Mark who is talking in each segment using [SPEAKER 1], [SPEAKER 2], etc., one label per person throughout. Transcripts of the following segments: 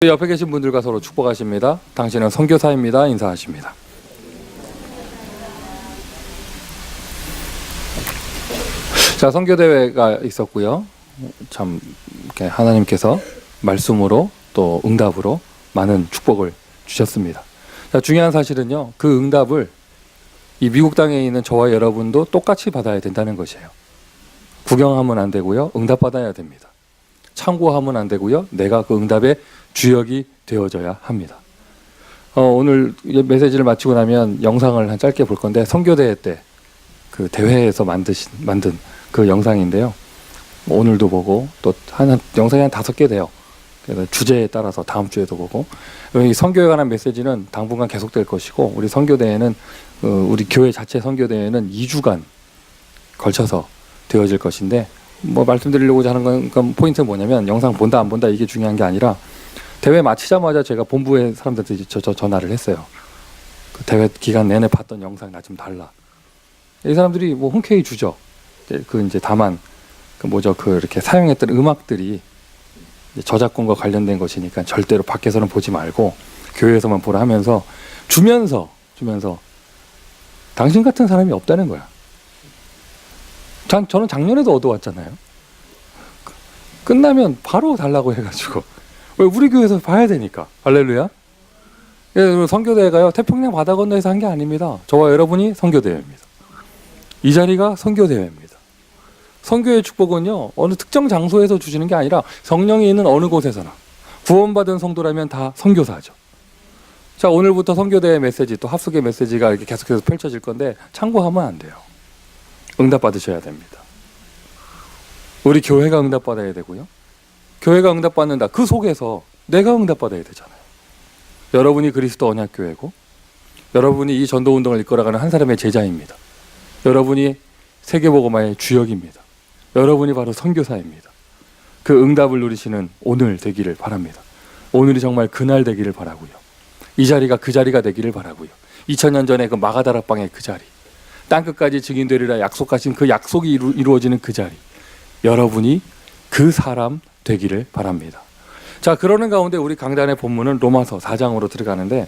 [SPEAKER 1] 옆에 계신 분들과 서로 축복하십니다. 당신은 선교사입니다. 인사하십니다. 자, 선교대회가 있었고요. 참 이렇게 하나님께서 말씀으로 또 응답으로 많은 축복을 주셨습니다. 자, 중요한 사실은요, 그 응답을 이 미국 땅에 있는 저와 여러분도 똑같이 받아야 된다는 것이에요. 구경하면 안 되고요, 응답받아야 됩니다. 참고하면 안 되고요, 내가 그 응답의 주역이 되어져야 합니다. 오늘 메시지를 마치고 나면 영상을 한 짧게 볼 건데, 선교대회 때 그 대회에서 만든 그 영상인데요. 오늘도 보고 또 영상이 한 5개 돼요. 그래서 주제에 따라서 다음 주에도 보고, 이 선교에 관한 메시지는 당분간 계속될 것이고, 우리 선교대회는 우리 교회 자체 선교대회는 2주간 걸쳐서 되어질 것인데, 뭐 말씀드리려고 하는 건 포인트는 뭐냐면, 영상 본다 안 본다 이게 중요한 게 아니라, 대회 마치자마자 제가 본부의 사람들한테 전화를 했어요. 그 대회 기간 내내 봤던 영상 나 좀 달라. 이 사람들이 뭐 흔쾌히 주죠. 이제 다만 이렇게 사용했던 음악들이 저작권과 관련된 것이니까 절대로 밖에서는 보지 말고 교회에서만 보라 하면서 주면서 당신 같은 사람이 없다는 거야. 저는 작년에도 얻어왔잖아요. 끝나면 바로 달라고 해가지고. 왜? 우리 교회에서 봐야 되니까. 할렐루야. 선교대회가요, 태평양 바다 건너에서 한 게 아닙니다. 저와 여러분이 선교대회입니다. 이 자리가 선교대회입니다. 선교의 축복은요, 어느 특정 장소에서 주시는 게 아니라 성령이 있는 어느 곳에서나 구원받은 성도라면 다 선교사죠. 자, 오늘부터 선교대회 메시지, 또 합숙의 메시지가 이렇게 계속해서 펼쳐질 건데 참고하면 안 돼요. 응답 받으셔야 됩니다. 우리 교회가 응답 받아야 되고요, 교회가 응답 받는다, 그 속에서 내가 응답 받아야 되잖아요. 여러분이 그리스도 언약교회고, 여러분이 이 전도운동을 이끌어가는 한 사람의 제자입니다. 여러분이 세계복음화의 주역입니다. 여러분이 바로 선교사입니다. 그 응답을 누리시는 오늘 되기를 바랍니다. 오늘이 정말 그날 되기를 바라고요. 이 자리가 그 자리가 되기를 바라고요. 2000년 전에 그 마가다락방의 그 자리, 땅끝까지 증인되리라 약속하신 그 약속이 이루어지는 그 자리, 여러분이 그 사람 되기를 바랍니다. 자, 그러는 가운데 우리 강단의 본문은 로마서 4장으로 들어가는데,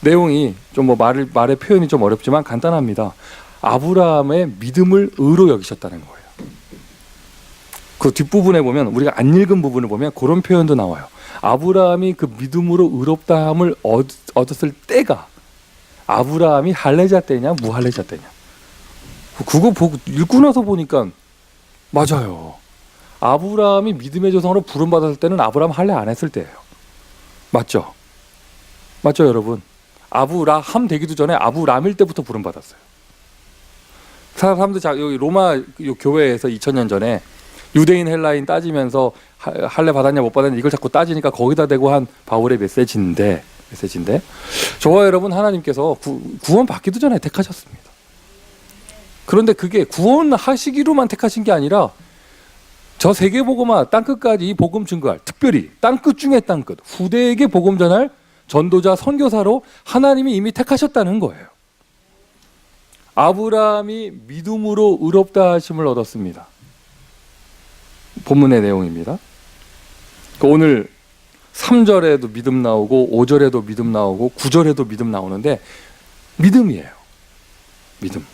[SPEAKER 1] 내용이 좀 말의 표현이 좀 어렵지만 간단합니다. 아브라함의 믿음을 의로 여기셨다는 거예요. 그 뒷부분에 보면, 우리가 안 읽은 부분을 보면 그런 표현도 나와요. 아브라함이 그 믿음으로 의롭다함을 얻었을 때가 아브라함이 할례자 때냐 무할례자 때냐. 그거 보고 읽고 나서 보니까 맞아요. 아브라함이 믿음의 조상으로 부름받았을 때는 아브라함 할례 안 했을 때예요. 맞죠? 맞죠, 여러분? 아브라함 되기도 전에 아브람일 때부터 부름받았어요. 사람들 여기 로마 교회에서 2000년 전에 유대인 헬라인 따지면서 할례 받았냐 못 받았냐 이걸 자꾸 따지니까 거기다 대고 한 바울의 메시지인데 저와 여러분, 하나님께서 구원 받기도 전에 택하셨습니다. 그런데 그게 구원하시기로만 택하신 게 아니라 저 세계복음화 땅끝까지 복음 증거할, 특별히 땅끝 중에 땅끝 후대에게 복음 전할 전도자 선교사로 하나님이 이미 택하셨다는 거예요. 아브라함이 믿음으로 의롭다 하심을 얻었습니다. 본문의 내용입니다. 오늘 3절에도 믿음 나오고 5절에도 믿음 나오고 9절에도 믿음 나오는데 믿음이에요. 믿음.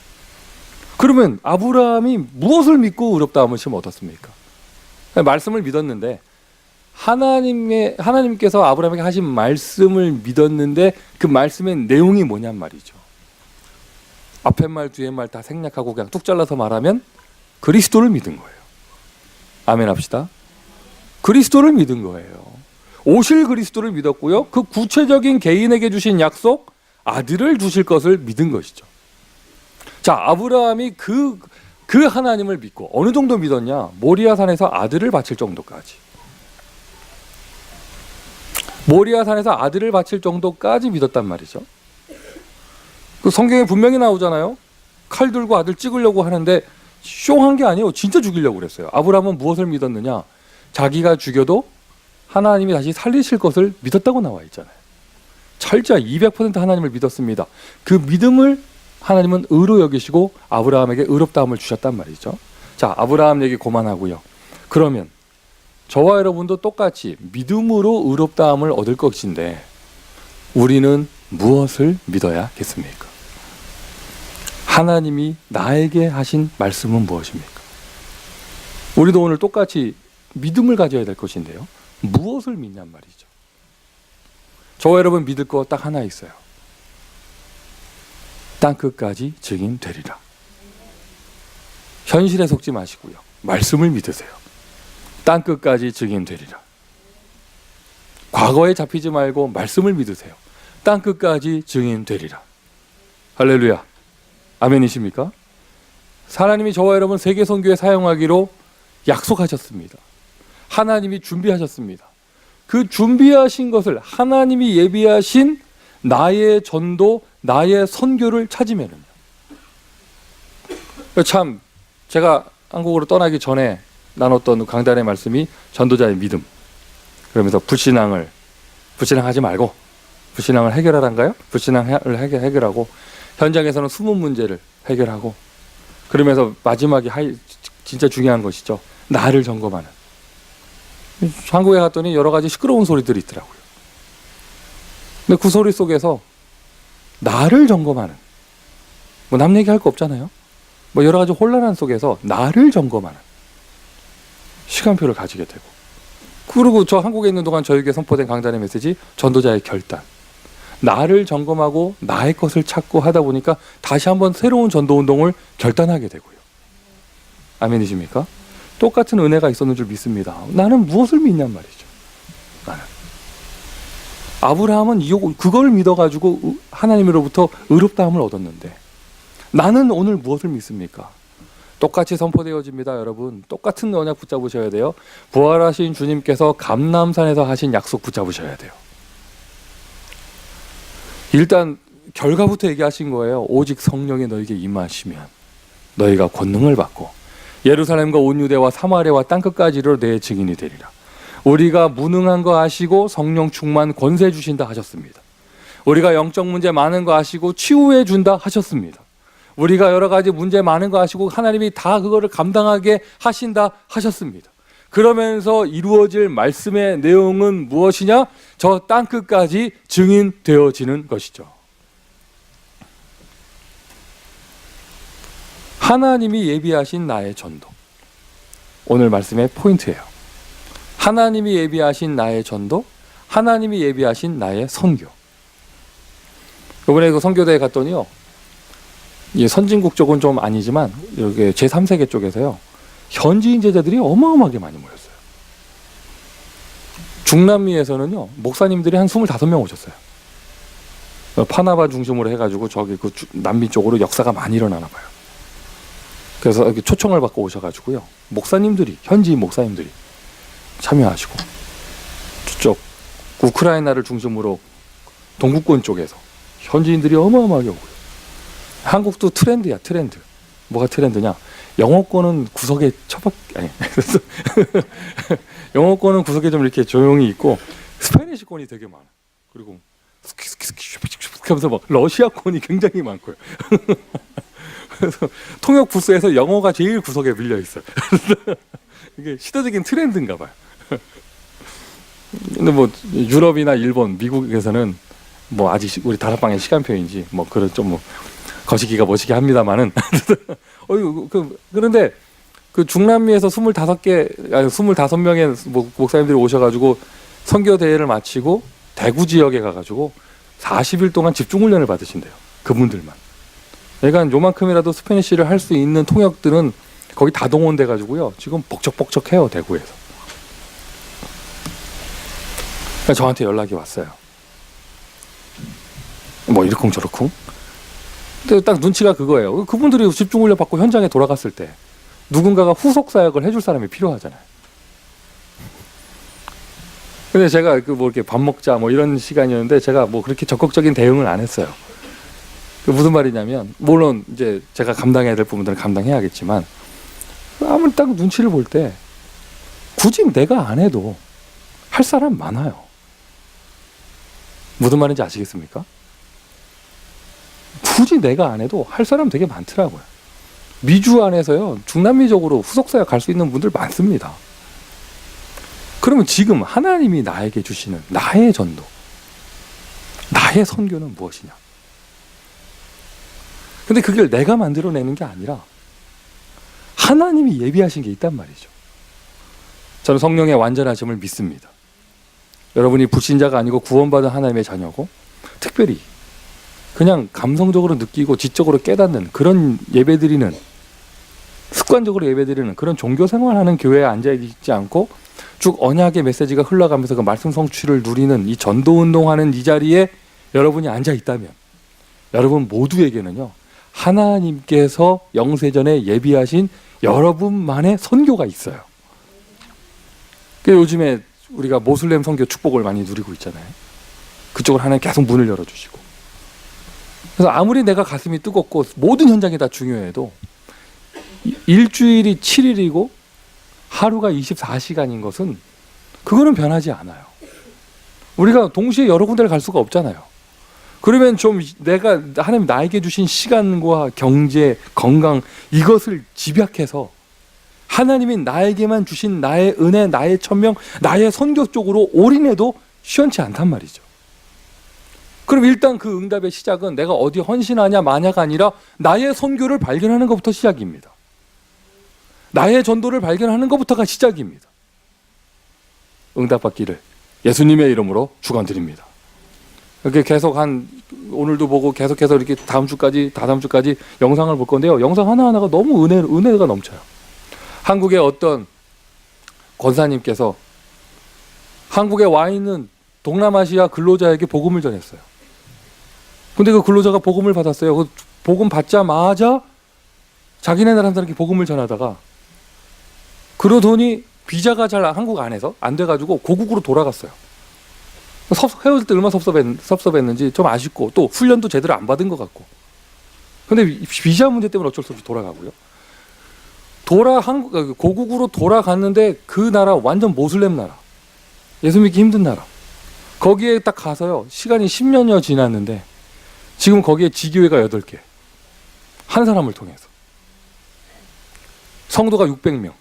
[SPEAKER 1] 그러면 아브라함이 무엇을 믿고 의롭다 하심을 얻었습니까? 말씀을 믿었는데, 하나님께서 아브라함에게 하신 말씀을 믿었는데 그 말씀의 내용이 뭐냔 말이죠. 앞에 말 뒤에 말 다 생략하고 그냥 뚝 잘라서 말하면 그리스도를 믿은 거예요. 아멘 합시다. 그리스도를 믿은 거예요. 오실 그리스도를 믿었고요, 그 구체적인 개인에게 주신 약속, 아들을 주실 것을 믿은 것이죠. 자, 아브라함이 그 하나님을 믿고 어느 정도 믿었냐? 모리아산에서 아들을 바칠 정도까지. 모리아산에서 아들을 바칠 정도까지 믿었단 말이죠. 그 성경에 분명히 나오잖아요. 칼 들고 아들 찍으려고 하는데 쇼한 게 아니에요. 진짜 죽이려고 그랬어요. 아브라함은 무엇을 믿었느냐? 자기가 죽여도 하나님이 다시 살리실 것을 믿었다고 나와 있잖아요. 철저히 200% 하나님을 믿었습니다. 그 믿음을 하나님은 의로 여기시고 아브라함에게 의롭다함을 주셨단 말이죠. 자, 아브라함 얘기 그만하고요. 그러면 저와 여러분도 똑같이 믿음으로 의롭다함을 얻을 것인데 우리는 무엇을 믿어야겠습니까? 하나님이 나에게 하신 말씀은 무엇입니까? 우리도 오늘 똑같이 믿음을 가져야 될 것인데요. 무엇을 믿냔 말이죠. 저와 여러분 믿을 거 딱 하나 있어요. 땅끝까지 증인 되리라. 현실에 속지 마시고요. 말씀을 믿으세요. 땅끝까지 증인 되리라. 과거에 잡히지 말고 말씀을 믿으세요. 땅끝까지 증인 되리라. 할렐루야. 아멘이십니까? 하나님이 저와 여러분 세계 선교에 사용하기로 약속하셨습니다. 하나님이 준비하셨습니다. 그 준비하신 것을 하나님이 예비하신 나의 전도, 나의 선교를 찾으면은요. 참 제가 한국으로 떠나기 전에 나눴던 강단의 말씀이 전도자의 믿음. 그러면서 불신앙하지 말고 불신앙을 해결하란가요? 불신앙을 해결하고 현장에서는 숨은 문제를 해결하고 그러면서 마지막에 진짜 중요한 것이죠. 나를 점검하는. 한국에 갔더니 여러 가지 시끄러운 소리들이 있더라고요. 근데 그 소리 속에서 나를 점검하는, 뭐 남 얘기할 거 없잖아요. 뭐 여러 가지 혼란한 속에서 나를 점검하는 시간표를 가지게 되고, 그리고 저 한국에 있는 동안 저에게 선포된 강단의 메시지 전도자의 결단. 나를 점검하고 나의 것을 찾고 하다 보니까 다시 한번 새로운 전도 운동을 결단하게 되고요. 아멘이십니까? 똑같은 은혜가 있었는 줄 믿습니다. 나는 무엇을 믿냔 말이죠. 나는 아브라함은 그걸 믿어가지고 하나님으로부터 의롭다함을 얻었는데 나는 오늘 무엇을 믿습니까? 똑같이 선포되어집니다. 여러분 똑같은 언약 붙잡으셔야 돼요. 부활하신 주님께서 감람산에서 하신 약속 붙잡으셔야 돼요. 일단 결과부터 얘기하신 거예요. 오직 성령이 너에게 임하시면 너희가 권능을 받고 예루살렘과 온 유대와 사마리아와 땅끝까지로 내 증인이 되리라. 우리가 무능한 거 아시고 성령 충만 권세 주신다 하셨습니다. 우리가 영적 문제 많은 거 아시고 치유해 준다 하셨습니다. 우리가 여러 가지 문제 많은 거 아시고 하나님이 다 그거를 감당하게 하신다 하셨습니다. 그러면서 이루어질 말씀의 내용은 무엇이냐? 저 땅끝까지 증인되어지는 것이죠. 하나님이 예비하신 나의 전도. 오늘 말씀의 포인트예요. 하나님이 예비하신 나의 전도, 하나님이 예비하신 나의 선교. 이번에 그 선교대에 갔더니요, 선진국 쪽은 좀 아니지만 여기 제3세계 쪽에서요, 현지인 제자들이 어마어마하게 많이 모였어요. 중남미에서는요, 목사님들이 한 25명 오셨어요. 파나마 중심으로 해가지고 저기 그 남미 쪽으로 역사가 많이 일어나나 봐요. 그래서 이렇게 초청을 받고 오셔가지고요, 목사님들이, 현지인 목사님들이 참여하시고, 저쪽 우크라이나를 중심으로 동구권 쪽에서 현지인들이 어마어마하게 오고요. 한국도 트렌드야, 트렌드. 뭐가 트렌드냐? 영어권은 구석에 영어권은 구석에 좀 이렇게 조용히 있고 스페니시권이 되게 많아. 그리고 하면서 막 러시아권이 굉장히 많고요. 그래서 통역 부스에서 영어가 제일 구석에 밀려 있어요. 이게 시대적인 트렌드인가 봐요. 근데 뭐 유럽이나 일본, 미국에서는 뭐 아직 우리 다락방의 시간표인지 뭐 그런 좀 뭐 거시기가 멋이게 합니다만은 그런데 그 중남미에서 25명의 목사님들이 오셔가지고 선교 대회를 마치고 대구 지역에 가가지고 40일 동안 집중 훈련을 받으신대요. 그분들만. 그러니까 요만큼이라도 스페니쉬를 할 수 있는 통역들은 거기 다 동원돼 가지고요, 지금 벅적벅적해요, 대구에서. 그러니까 저한테 연락이 왔어요. 뭐 이러쿵저러쿵. 근데 딱 눈치가 그거예요. 그분들이 집중훈련 받고 현장에 돌아갔을 때 누군가가 후속 사역을 해줄 사람이 필요하잖아요. 근데 제가 그 뭐 이렇게 밥 먹자 뭐 이런 시간이었는데 제가 뭐 그렇게 적극적인 대응을 안 했어요. 그 무슨 말이냐면, 물론 이제 제가 감당해야 될 부분들은 감당해야겠지만 아무리 딱 눈치를 볼 때 굳이 내가 안 해도 할 사람 많아요. 무슨 말인지 아시겠습니까? 굳이 내가 안 해도 할 사람 되게 많더라고요. 미주 안에서요, 중남미적으로 후속사역 갈 수 있는 분들 많습니다. 그러면 지금 하나님이 나에게 주시는 나의 전도, 나의 선교는 무엇이냐? 근데 그걸 내가 만들어내는 게 아니라 하나님이 예비하신 게 있단 말이죠. 저는 성령의 완전하심을 믿습니다. 여러분이 불신자가 아니고 구원받은 하나님의 자녀고, 특별히 그냥 감성적으로 느끼고 지적으로 깨닫는 그런 예배드리는, 습관적으로 예배드리는 그런 종교 생활하는 교회에 앉아있지 않고 쭉 언약의 메시지가 흘러가면서 그 말씀 성취를 누리는 이 전도운동하는 이 자리에 여러분이 앉아있다면 여러분 모두에게는요, 하나님께서 영세전에 예비하신 여러분만의 선교가 있어요. 요즘에 우리가 모슬렘 선교 축복을 많이 누리고 있잖아요. 그쪽을 하나님 계속 문을 열어주시고. 그래서 아무리 내가 가슴이 뜨겁고 모든 현장이 다 중요해도 일주일이 7일이고 하루가 24시간인 것은 그거는 변하지 않아요. 우리가 동시에 여러 군데를 갈 수가 없잖아요. 그러면 좀 내가 하나님 나에게 주신 시간과 경제, 건강 이것을 집약해서 하나님이 나에게만 주신 나의 은혜, 나의 천명, 나의 선교 쪽으로 올인해도 시원치 않단 말이죠. 그럼 일단 그 응답의 시작은 내가 어디 헌신하냐 마냐가 아니라 나의 선교를 발견하는 것부터 시작입니다. 나의 전도를 발견하는 것부터가 시작입니다. 응답받기를 예수님의 이름으로 축원드립니다. 이렇게 계속 오늘도 보고 계속해서 이렇게 다음 주까지 영상을 볼 건데요. 영상 하나하나가 너무 은혜가 넘쳐요. 한국의 어떤 권사님께서 한국에 와 있는 동남아시아 근로자에게 복음을 전했어요. 근데 그 근로자가 복음을 받았어요. 그 복음 받자마자 자기네 나라 사람들에게 복음을 전하다가 그러더니 비자가 잘 한국 안에서 안 돼가지고 고국으로 돌아갔어요. 헤어질 때 얼마나 섭섭했는지 좀 아쉽고 또 훈련도 제대로 안 받은 것 같고. 근데 비자 문제 때문에 어쩔 수 없이 돌아가고요. 고국으로 돌아갔는데 그 나라 완전 모슬렘 나라, 예수 믿기 힘든 나라. 거기에 딱 가서요, 시간이 10년여 지났는데 지금 거기에 지교회가 8개, 한 사람을 통해서. 성도가 600명,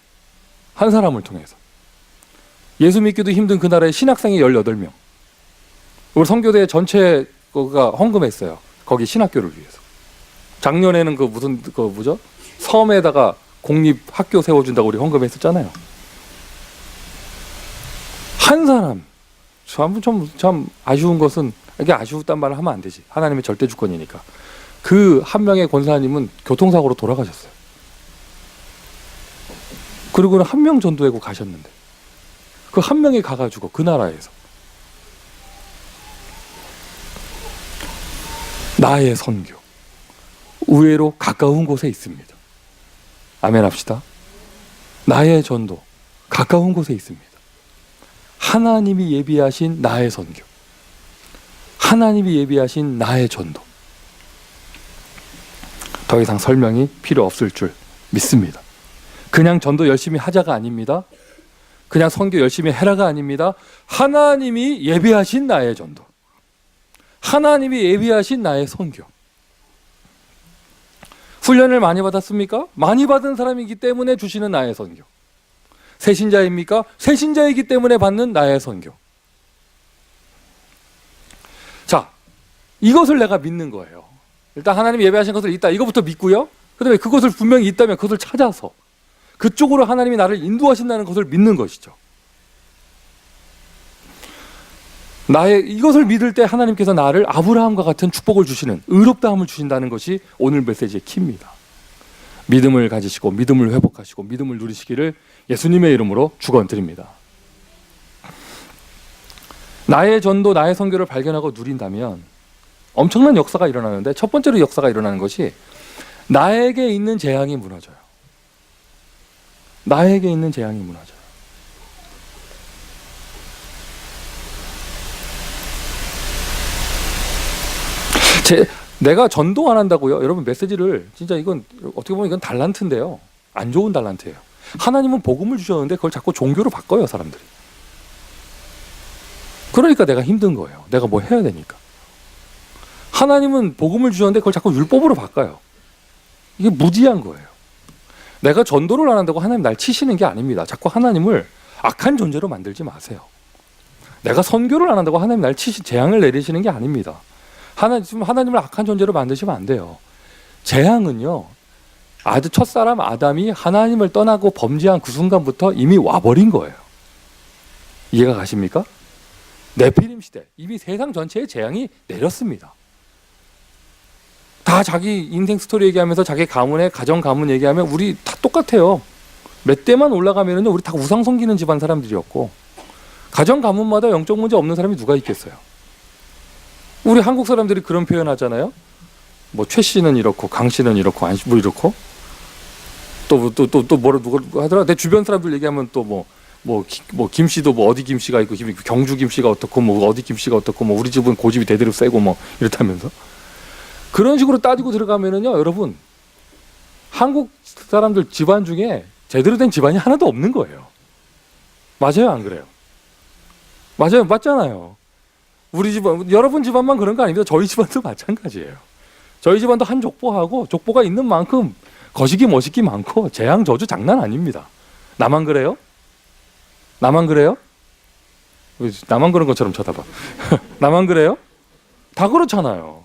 [SPEAKER 1] 한 사람을 통해서. 예수 믿기도 힘든 그 나라에 신학생이 18명. 우리 선교대 전체가 헌금했어요. 거기 신학교를 위해서. 작년에는 섬에다가 공립 학교 세워준다고 우리 헌금했었잖아요. 한 사람. 참 아쉬운 것은, 이게 아쉬웠단 말을 하면 안 되지. 하나님의 절대 주권이니까. 그 한 명의 권사님은 교통사고로 돌아가셨어요. 그리고는 한 명 전도하고 가셨는데, 그 한 명이 가가지고 그 나라에서 나의 선교, 의외로 가까운 곳에 있습니다. 아멘 합시다. 나의 전도, 가까운 곳에 있습니다. 하나님이 예비하신 나의 선교, 하나님이 예비하신 나의 전도. 더 이상 설명이 필요 없을 줄 믿습니다. 그냥 전도 열심히 하자가 아닙니다. 그냥 선교 열심히 해라가 아닙니다. 하나님이 예비하신 나의 전도, 하나님이 예비하신 나의 선교. 훈련을 많이 받았습니까? 많이 받은 사람이기 때문에 주시는 나의 선교. 새신자입니까? 새신자이기 때문에 받는 나의 선교. 자, 이것을 내가 믿는 거예요. 일단 하나님이 예배하신 것을 있다, 이것부터 믿고요. 그 다음에 그것을 분명히 있다면 그것을 찾아서 그쪽으로 하나님이 나를 인도하신다는 것을 믿는 것이죠. 이것을 믿을 때 하나님께서 나를 아브라함과 같은 축복을 주시는, 의롭다함을 주신다는 것이 오늘 메시지의 키입니다. 믿음을 가지시고 믿음을 회복하시고 믿음을 누리시기를 예수님의 이름으로 축원드립니다. 나의 전도, 나의 선교를 발견하고 누린다면 엄청난 역사가 일어나는데, 첫 번째로 역사가 일어나는 것이 나에게 있는 재앙이 무너져요. 나에게 있는 재앙이 무너져요. 내가 전도 안 한다고요? 여러분, 메시지를 진짜 이건 어떻게 보면 이건 달란트인데요. 안 좋은 달란트예요. 하나님은 복음을 주셨는데 그걸 자꾸 종교로 바꿔요, 사람들이. 그러니까 내가 힘든 거예요. 내가 뭐 해야 되니까. 하나님은 복음을 주셨는데 그걸 자꾸 율법으로 바꿔요. 이게 무지한 거예요. 내가 전도를 안 한다고 하나님 날 치시는 게 아닙니다. 자꾸 하나님을 악한 존재로 만들지 마세요. 내가 선교를 안 한다고 하나님 날 재앙을 내리시는 게 아닙니다. 하나님을 악한 존재로 만드시면 안 돼요. 재앙은요, 첫사람 아담이 하나님을 떠나고 범죄한 그 순간부터 이미 와버린 거예요. 이해가 가십니까? 네피림 시대, 이미 세상 전체에 재앙이 내렸습니다. 다 자기 인생 스토리 얘기하면서 자기 가문의 가정 가문 얘기하면 우리 다 똑같아요. 몇 대만 올라가면은요, 우리 다 우상 섬기는 집안 사람들이었고, 가정 가문마다 영적 문제 없는 사람이 누가 있겠어요? 우리 한국 사람들이 그런 표현 하잖아요. 뭐 최 씨는 이렇고, 강 씨는 이렇고, 안 씨 뭐 이렇고, 또 뭐라 누가 하더라. 내 주변 사람들 얘기하면 또 김 씨도 뭐 어디 김 씨가 있고, 경주 김 씨가 어떻고, 뭐 어디 김 씨가 어떻고, 뭐 우리 집은 고집이 대대로 세고 뭐 이렇다면서. 그런 식으로 따지고 들어가면은요, 여러분, 한국 사람들 집안 중에 제대로 된 집안이 하나도 없는 거예요. 맞아요, 안 그래요? 맞아요, 맞잖아요. 우리 집안, 여러분 집안만 그런 거 아닙니다. 저희 집안도 마찬가지예요. 저희 집안도 한 족보하고 족보가 있는 만큼 거시기 머시기 많고 재앙 저주 장난 아닙니다. 나만 그래요? 나만 그래요? 나만 그런 것처럼 쳐다봐. 나만 그래요? 다 그렇잖아요.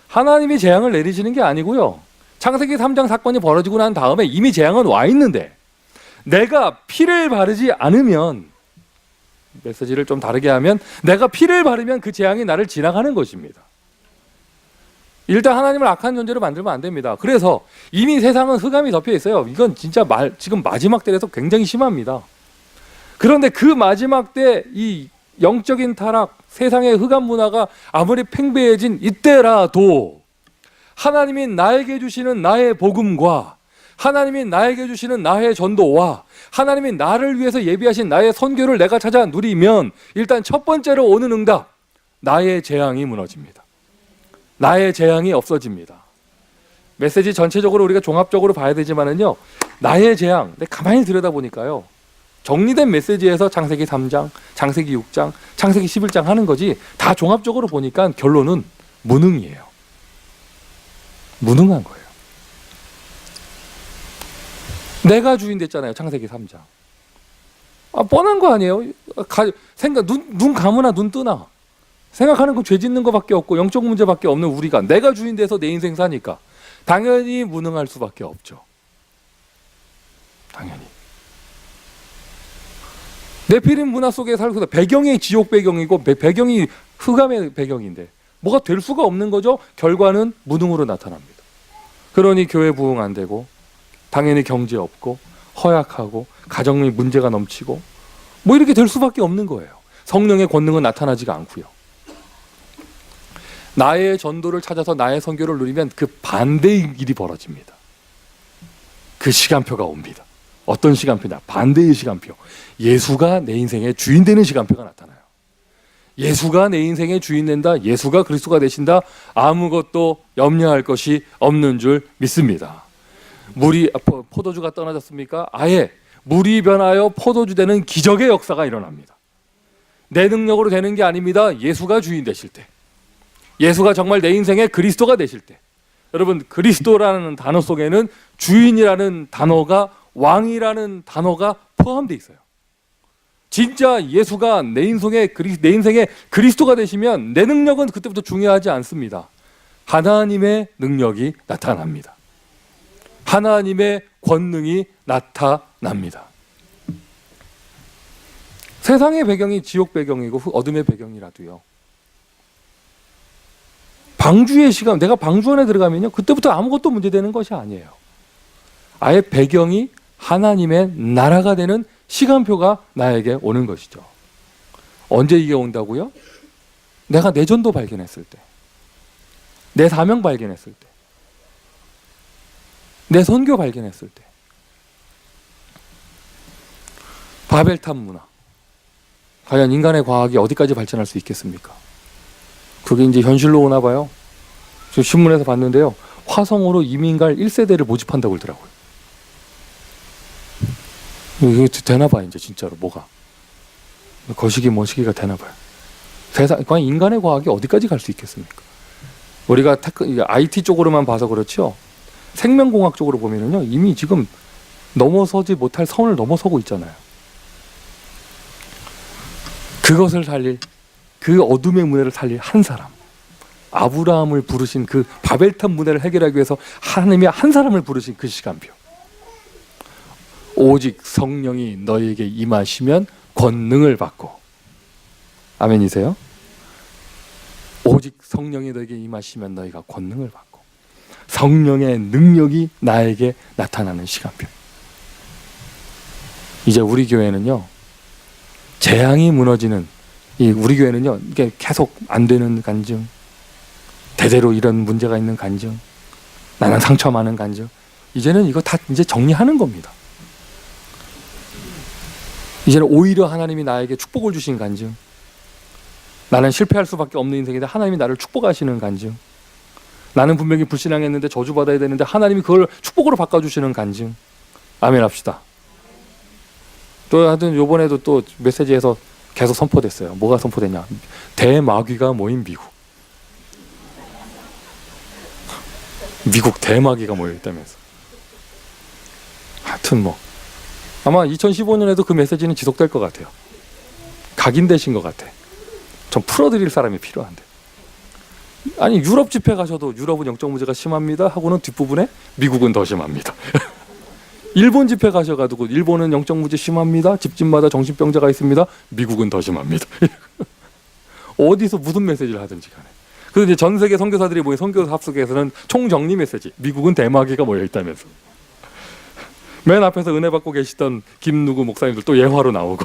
[SPEAKER 1] 하나님이 재앙을 내리시는 게 아니고요. 창세기 3장 사건이 벌어지고 난 다음에 이미 재앙은 와 있는데 내가 피를 바르지 않으면, 메시지를 좀 다르게 하면, 내가 피를 바르면 그 재앙이 나를 지나가는 것입니다. 일단 하나님을 악한 존재로 만들면 안 됩니다. 그래서 이미 세상은 흑암이 덮여 있어요. 이건 진짜 지금 마지막 때에서 굉장히 심합니다. 그런데 그 마지막 때 이 영적인 타락, 세상의 흑암 문화가 아무리 팽배해진 이때라도 하나님이 나에게 주시는 나의 복음과 하나님이 나에게 주시는 나의 전도와 하나님이 나를 위해서 예비하신 나의 선교를 내가 찾아 누리면 일단 첫 번째로 오는 응답, 나의 재앙이 무너집니다. 나의 재앙이 없어집니다. 메시지 전체적으로 우리가 종합적으로 봐야 되지만은요, 나의 재앙, 가만히 들여다보니까요, 정리된 메시지에서 창세기 3장, 창세기 6장, 창세기 11장 하는 거지, 다 종합적으로 보니까 결론은 무능이에요. 무능한 거예요. 내가 주인 됐잖아요, 창세기 3장. 뻔한 거 아니에요? 눈 감으나 눈 뜨나 생각하는 건 죄 짓는 거밖에 없고 영적 문제밖에 없는 우리가 내가 주인 돼서 내 인생 사니까 당연히 무능할 수밖에 없죠. 당연히. 네피림 문화 속에 살고 배경이 지옥 배경이고 배경이 흑암의 배경인데 뭐가 될 수가 없는 거죠. 결과는 무능으로 나타납니다. 그러니 교회 부흥 안 되고 당연히 경제 없고 허약하고 가정이 문제가 넘치고 뭐 이렇게 될 수밖에 없는 거예요. 성령의 권능은 나타나지가 않고요. 나의 전도를 찾아서 나의 선교를 누리면 그 반대의 일이 벌어집니다. 그 시간표가 옵니다. 어떤 시간표냐? 반대의 시간표. 예수가 내 인생의 주인 되는 시간표가 나타나요. 예수가 내 인생의 주인 된다. 예수가 그리스도가 되신다. 아무것도 염려할 것이 없는 줄 믿습니다. 포도주가 떠나졌습니까? 아예 물이 변하여 포도주 되는 기적의 역사가 일어납니다. 내 능력으로 되는 게 아닙니다. 예수가 주인 되실 때, 예수가 정말 내 인생의 그리스도가 되실 때, 여러분, 그리스도라는 단어 속에는 주인이라는 단어가, 왕이라는 단어가 포함되어 있어요. 진짜 예수가 내 인생의 그리스도가 되시면 내 능력은 그때부터 중요하지 않습니다. 하나님의 능력이 나타납니다. 하나님의 권능이 나타납니다. 세상의 배경이 지옥 배경이고 어둠의 배경이라도요, 방주의 시간, 내가 방주 안에 들어가면요, 그때부터 아무것도 문제되는 것이 아니에요. 아예 배경이 하나님의 나라가 되는 시간표가 나에게 오는 것이죠. 언제 이게 온다고요? 내가 내 전도 발견했을 때, 내 사명 발견했을 때, 내 선교 발견했을 때. 바벨탑 문화, 과연 인간의 과학이 어디까지 발전할 수 있겠습니까? 그게 이제 현실로 오나 봐요. 저 신문에서 봤는데요, 화성으로 이민 갈 1세대를 모집한다고 그러더라고요. 이게 되나 봐요. 이제 진짜로 뭐가 거시기 머시기가 되나 봐요. 세상, 과연 인간의 과학이 어디까지 갈 수 있겠습니까? 우리가 IT 쪽으로만 봐서 그렇죠, 생명공학 쪽으로 보면은요, 이미 지금 넘어서지 못할 선을 넘어서고 있잖아요. 그것을 살릴, 그 어둠의 문화를 살릴 한 사람, 아브라함을 부르신 그 바벨탑 문화를 해결하기 위해서 하나님이 한 사람을 부르신 그 시간표. 오직 성령이 너희에게 임하시면 권능을 받고. 아멘이세요? 오직 성령이 너희에게 임하시면 너희가 권능을 받고, 성령의 능력이 나에게 나타나는 시간표. 이제 우리 교회는요, 재앙이 무너지는, 우리 교회는요, 이게 계속 안 되는 간증, 대대로 이런 문제가 있는 간증, 나는 상처 많은 간증, 이제는 이거 다 이제 정리하는 겁니다. 이제는 오히려 하나님이 나에게 축복을 주신 간증, 나는 실패할 수밖에 없는 인생인데 하나님이 나를 축복하시는 간증, 나는 분명히 불신앙했는데 저주받아야 되는데 하나님이 그걸 축복으로 바꿔주시는 간증. 아멘 합시다. 또 하여튼 요번에도 또 메시지에서 계속 선포됐어요. 뭐가 선포됐냐, 대마귀가 모인 미국 대마귀가 모여있다면서. 하여튼 뭐 아마 2015년에도 그 메시지는 지속될 것 같아요. 각인되신 것 같아. 좀 풀어드릴 사람이 필요한데. 아니 유럽 집회 가셔도 유럽은 영적 문제가 심합니다 하고는 뒷부분에 미국은 더 심합니다. 일본 집회 가셔가지고 일본은 영적 문제 심합니다, 집집마다 정신병자가 있습니다, 미국은 더 심합니다. 어디서 무슨 메시지를 하든지 간에. 그래서 이제 전 세계 선교사들이 모인 선교 합숙에서는 총정리 메시지, 미국은 대마귀가 모여 있다면서. 맨 앞에서 은혜 받고 계시던 김누구 목사님들 또 예화로 나오고.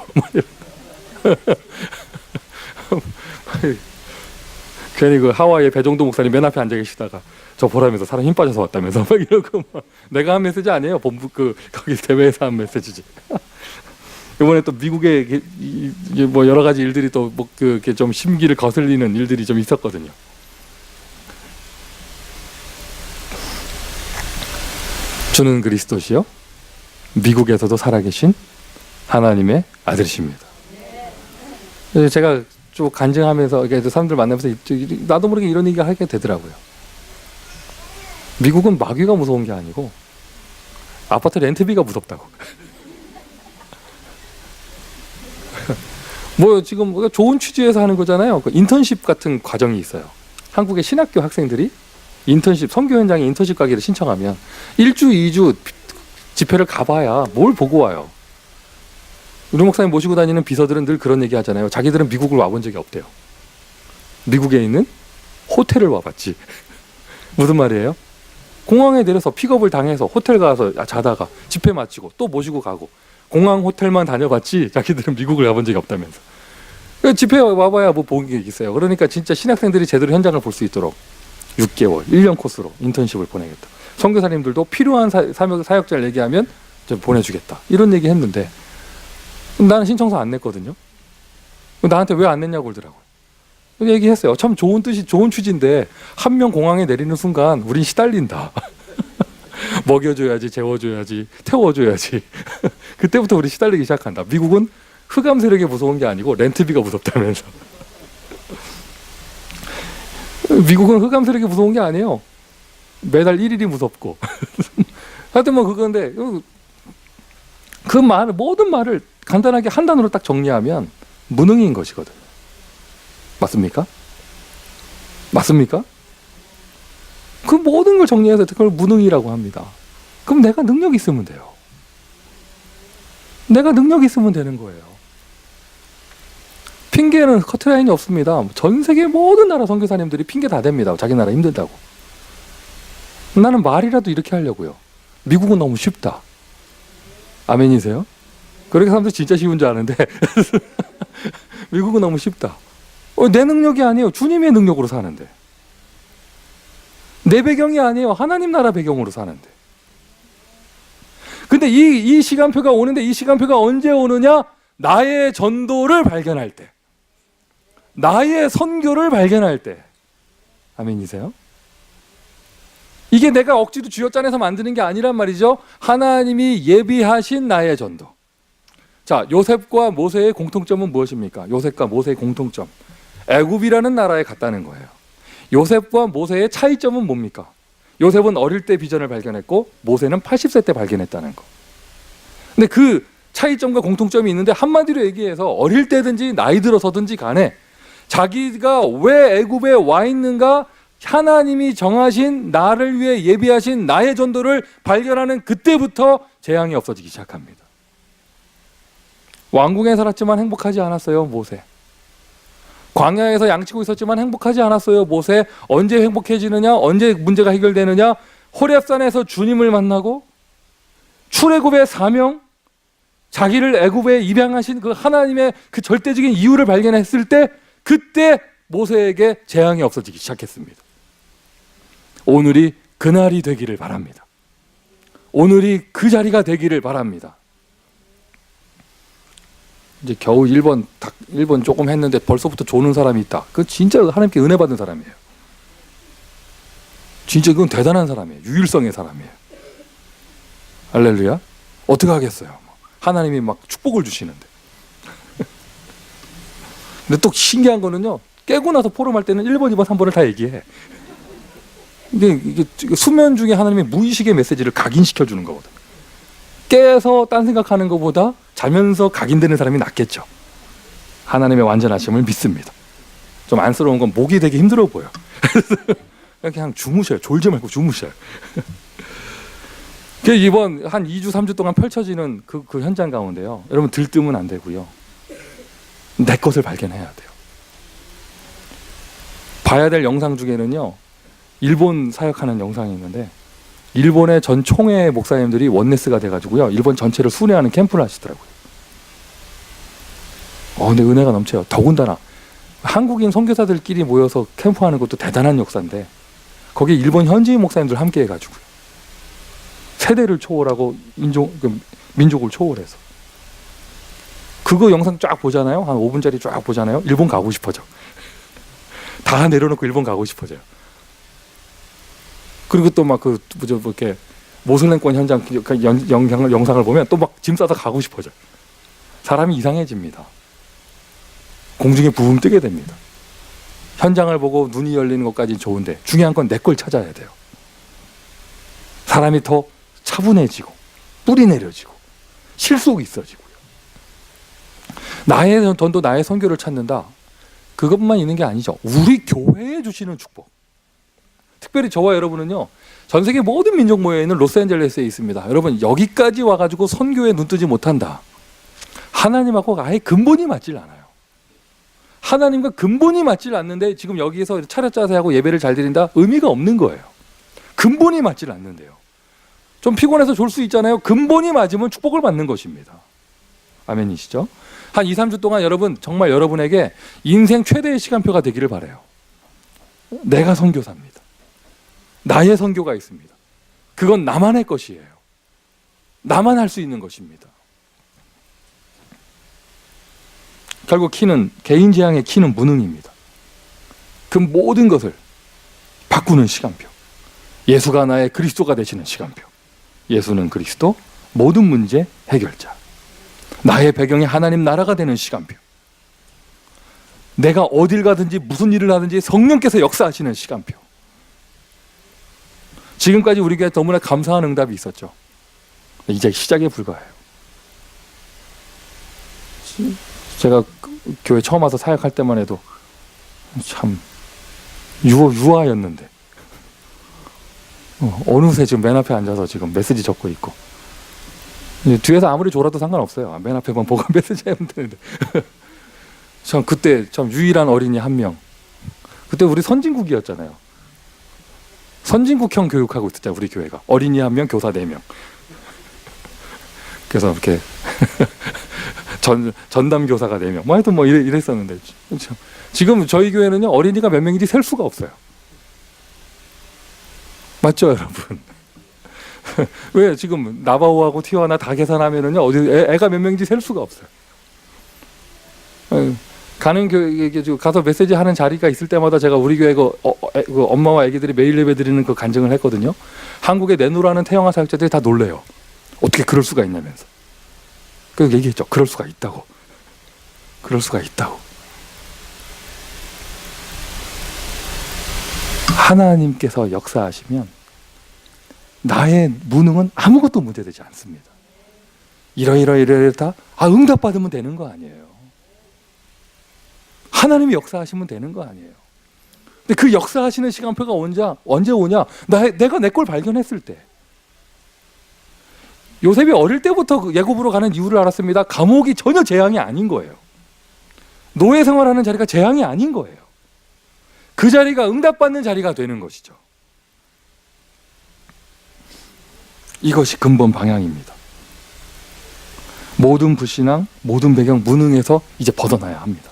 [SPEAKER 1] 괜히 그 하와이의 배정도 목사님 맨 앞에 앉아 계시다가 저 보라면서 사람 힘 빠져서 왔다면서 막 이러고 막. 내가 한 메시지 아니에요. 본부 거기 대회에서 한 메시지지. 이번에 또 미국에 뭐 여러 가지 일들이 또 뭐 그게 좀 심기를 거슬리는 일들이 좀 있었거든요. 주는 그리스도시요 미국에서도 살아계신 하나님의 아들이십니다. 제가 쭉 간증하면서 사람들 만나면서 나도 모르게 이런 얘기가 하게 되더라고요. 미국은 마귀가 무서운 게 아니고 아파트 렌트비가 무섭다고. 뭐 지금 좋은 취지에서 하는 거잖아요. 그 인턴십 같은 과정이 있어요. 한국의 신학교 학생들이 인턴십, 선교 현장에 인턴십 가기를 신청하면 1주, 2주 집회를 가봐야 뭘 보고 와요. 우리 목사님 모시고 다니는 비서들은 늘 그런 얘기 하잖아요. 자기들은 미국을 와본 적이 없대요. 미국에 있는 호텔을 와봤지. 무슨 말이에요? 공항에 내려서 픽업을 당해서 호텔 가서 자다가 집회 마치고 또 모시고 가고 공항 호텔만 다녀봤지 자기들은 미국을 가본 적이 없다면서. 집회 와봐야 뭐 본 게 있어요. 그러니까 진짜 신학생들이 제대로 현장을 볼 수 있도록 6개월, 1년 코스로 인턴십을 보내겠다. 선교사님들도 필요한 사역자를 얘기하면 좀 보내주겠다. 이런 얘기 했는데 나는 신청서 안 냈거든요. 나한테 왜 안 냈냐고 그러더라고요. 얘기했어요. 참 좋은 뜻이, 좋은 취지인데 한 명 공항에 내리는 순간 우린 시달린다. 먹여줘야지, 재워줘야지, 태워줘야지. 그때부터 우리 시달리기 시작한다. 미국은 흑암 세력이 무서운 게 아니고 렌트비가 무섭다면서. 미국은 흑암 세력이 무서운 게 아니에요. 매달 1일이 무섭고. 하여튼 뭐 그건데 그 말, 모든 말을 간단하게 한 단어로 딱 정리하면 무능인 것이거든. 맞습니까? 맞습니까? 그 모든 걸 정리해서 그걸 무능이라고 합니다. 그럼 내가 능력이 있으면 돼요. 내가 능력이 있으면 되는 거예요. 핑계는 커트라인이 없습니다. 전 세계 모든 나라 선교사님들이 핑계 다 댑니다. 자기 나라 힘들다고. 나는 말이라도 이렇게 하려고요. 미국은 너무 쉽다. 아멘이세요? 그렇게 사람들 진짜 쉬운 줄 아는데 미국은 너무 쉽다. 내 능력이 아니에요. 주님의 능력으로 사는데. 내 배경이 아니에요. 하나님 나라 배경으로 사는데. 근데 이 시간표가 오는데 이 시간표가 언제 오느냐? 나의 전도를 발견할 때. 나의 선교를 발견할 때. 아멘이세요? 이게 내가 억지로 쥐어짜내서 만드는 게 아니란 말이죠. 하나님이 예비하신 나의 전도. 자, 요셉과 모세의 공통점은 무엇입니까? 요셉과 모세의 공통점. 애굽이라는 나라에 갔다는 거예요. 요셉과 모세의 차이점은 뭡니까? 요셉은 어릴 때 비전을 발견했고 모세는 80세 때 발견했다는 거. 근데 그 차이점과 공통점이 있는데 한마디로 얘기해서 어릴 때든지 나이 들어서든지 간에 자기가 왜 애굽에 와 있는가, 하나님이 정하신 나를 위해 예비하신 나의 전도를 발견하는 그때부터 재앙이 없어지기 시작합니다. 왕궁에 살았지만 행복하지 않았어요, 모세. 광야에서 양치고 있었지만 행복하지 않았어요, 모세. 언제 행복해지느냐, 언제 문제가 해결되느냐, 호렙산에서 주님을 만나고 출애굽의 사명, 자기를 애굽에 입양하신 그 하나님의 그 절대적인 이유를 발견했을 때, 그때 모세에게 재앙이 없어지기 시작했습니다. 오늘이 그날이 되기를 바랍니다. 오늘이 그 자리가 되기를 바랍니다. 이제 겨우 1번 조금 했는데 벌써부터 조는 사람이 있다. 그건 진짜 하나님께 은혜 받은 사람이에요. 진짜 그건 대단한 사람이에요. 유일성의 사람이에요. 할렐루야. 어떻게 하겠어요? 하나님이 막 축복을 주시는데. 근데 또 신기한 거는요, 깨고 나서 포럼할 때는 1번, 2번, 3번을 다 얘기해. 근데 이게 수면 중에 하나님의 무의식의 메시지를 각인시켜 주는 거거든. 깨서 딴 생각하는 것보다 자면서 각인되는 사람이 낫겠죠. 하나님의 완전하심을 믿습니다. 좀 안쓰러운 건 목이 되게 힘들어 보여. 그냥 주무셔요. 졸지 말고 주무셔요. 이번 한 2주, 3주 동안 펼쳐지는 그 현장 가운데요, 여러분 들뜨면 안 되고요, 내 것을 발견해야 돼요. 봐야 될 영상 중에는요, 일본 사역하는 영상이 있는데, 일본의 전 총회 목사님들이 원네스가 돼가지고요, 일본 전체를 순회하는 캠프를 하시더라고요. 근데 은혜가 넘쳐요. 더군다나 한국인 선교사들끼리 모여서 캠프하는 것도 대단한 역사인데, 거기에 일본 현지인 목사님들 함께 해가지고요, 세대를 초월하고 민족을 초월해서 그거 영상 쫙 보잖아요. 한 5분짜리 쫙 보잖아요. 일본 가고 싶어져. 다 내려놓고 일본 가고 싶어져요. 그리고 또 막 이렇게 모슬렘권 현장 영상을 보면 또 막 짐 싸서 가고 싶어져. 사람이 이상해집니다. 공중에 부음 뜨게 됩니다. 현장을 보고 눈이 열리는 것까지는 좋은데 중요한 건 내 걸 찾아야 돼요. 사람이 더 차분해지고 뿌리 내려지고 실속이 있어지고요. 나의 전도, 나의 선교를 찾는다. 그것만 있는 게 아니죠. 우리 교회에 주시는 축복. 특별히 저와 여러분은요, 전 세계 모든 민족 모여있는 로스앤젤레스에 있습니다. 여러분 여기까지 와가지고 선교에 눈뜨지 못한다. 하나님하고 아예 근본이 맞질 않아요. 하나님과 근본이 맞질 않는데 지금 여기에서 차렷 자세하고 예배를 잘 드린다? 의미가 없는 거예요. 근본이 맞질 않는데요. 좀 피곤해서 졸 수 있잖아요. 근본이 맞으면 축복을 받는 것입니다. 아멘이시죠? 한 2, 3주 동안 여러분, 정말 여러분에게 인생 최대의 시간표가 되기를 바라요. 내가 선교사입니다. 나의 선교가 있습니다. 그건 나만의 것이에요. 나만 할 수 있는 것입니다. 결국 키는, 개인 재앙의 키는 무능입니다. 그 모든 것을 바꾸는 시간표. 예수가 나의 그리스도가 되시는 시간표. 예수는 그리스도, 모든 문제 해결자. 나의 배경이 하나님 나라가 되는 시간표. 내가 어딜 가든지 무슨 일을 하든지 성령께서 역사하시는 시간표. 지금까지 우리 교회에 너무나 감사한 응답이 있었죠. 이제 시작에 불과해요. 제가 교회 처음 와서 사역할 때만 해도 참 유아였는데 어느새 지금 맨 앞에 앉아서 지금 메시지 적고 있고, 뒤에서 아무리 졸아도 상관없어요. 맨 앞에만 보고 메시지 하면 되는데 참 그때 참 유일한 어린이 한 명. 그때 우리 선진국이었잖아요. 선진국형 교육하고 있었잖아요. 우리 교회가 어린이 한 명, 교사 4명. 그래서 이렇게 전담 교사가 4명. 뭐 하여튼 뭐 이랬었는데, 지금 저희 교회는요, 어린이가 몇 명인지 셀 수가 없어요. 맞죠, 여러분? 왜 지금 나바오하고 티와나 다 계산하면은요, 어디 애가 몇 명인지 셀 수가 없어요. 가는 교회 가서 메시지 하는 자리가 있을 때마다 제가 우리 교회 그 엄마와 아기들이 매일 예배 드리는 그 간증을 했거든요. 한국에 내놓으라는 태영아 사역자들이 다 놀래요. 어떻게 그럴 수가 있냐면서. 그 얘기했죠. 그럴 수가 있다고. 그럴 수가 있다고. 하나님께서 역사하시면 나의 무능은 아무것도 문제되지 않습니다. 이러이러이러다 응답받으면 되는 거 아니에요. 하나님이 역사하시면 되는 거 아니에요. 근데 그 역사하시는 시간표가 언제 오냐? 내가 내 걸 발견했을 때. 요셉이 어릴 때부터 그 애굽으로 가는 이유를 알았습니다. 감옥이 전혀 재앙이 아닌 거예요. 노예 생활하는 자리가 재앙이 아닌 거예요. 그 자리가 응답받는 자리가 되는 것이죠. 이것이 근본 방향입니다. 모든 불신앙, 모든 배경, 무능에서 이제 벗어나야 합니다.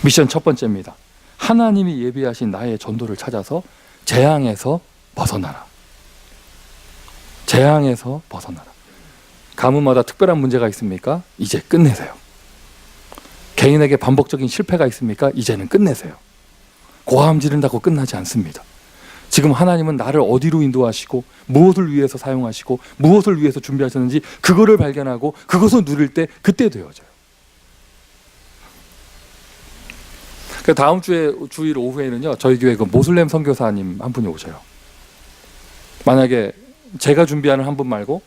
[SPEAKER 1] 미션 첫 번째입니다. 하나님이 예비하신 나의 전도를 찾아서 재앙에서 벗어나라. 재앙에서 벗어나라. 가문마다 특별한 문제가 있습니까? 이제 끝내세요. 개인에게 반복적인 실패가 있습니까? 이제는 끝내세요. 고함 지른다고 끝나지 않습니다. 지금 하나님은 나를 어디로 인도하시고 무엇을 위해서 사용하시고 무엇을 위해서 준비하셨는지 그거를 발견하고 그것을 누릴 때 그때 되어져요. 다음 주일 오후에는요, 저희 교회 그 모슬렘 선교사님 한 분이 오셔요. 만약에 제가 준비하는 한 분 말고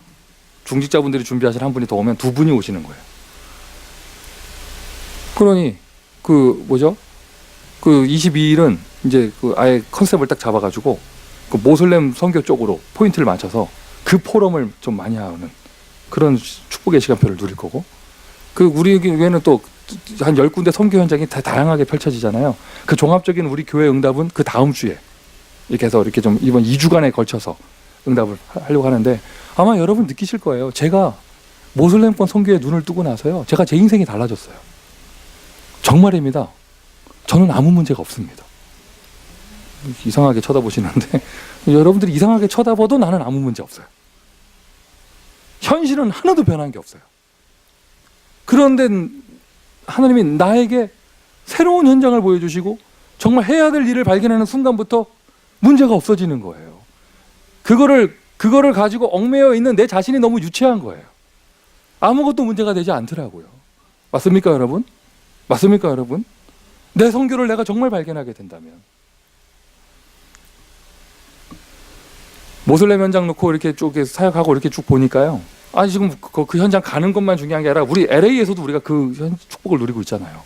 [SPEAKER 1] 중직자분들이 준비하시는 한 분이 더 오면 두 분이 오시는 거예요. 그러니 그 22일은 이제 아예 컨셉을 딱 잡아가지고 그 모슬렘 선교 쪽으로 포인트를 맞춰서 그 포럼을 좀 많이 하는 그런 축복의 시간표를 누릴 거고, 우리 교회는 또 한 10군데 선교 현장이 다 다양하게 펼쳐지잖아요. 그 종합적인 우리 교회 응답은 그 다음 주에 이렇게 해서 이렇게 좀 이번 2주간에 걸쳐서 응답을 하려고 하는데, 아마 여러분 느끼실 거예요. 제가 모슬렘권 선교에 눈을 뜨고 나서요, 제가 제 인생이 달라졌어요. 정말입니다. 저는 아무 문제가 없습니다. 이상하게 쳐다보시는데 여러분들이 이상하게 쳐다봐도 나는 아무 문제 없어요. 현실은 하나도 변한 게 없어요. 그런데 하나님이 나에게 새로운 현장을 보여주시고 정말 해야 될 일을 발견하는 순간부터 문제가 없어지는 거예요. 그거를 가지고 얽매여 있는 내 자신이 너무 유치한 거예요. 아무것도 문제가 되지 않더라고요. 맞습니까, 여러분? 맞습니까, 여러분? 내 선교를 내가 정말 발견하게 된다면. 모슬렘 현장 놓고 이렇게 쭉 사역하고 이렇게 쭉 보니까요, 지금 그 현장 가는 것만 중요한 게 아니라 우리 LA에서도 우리가 그 축복을 누리고 있잖아요.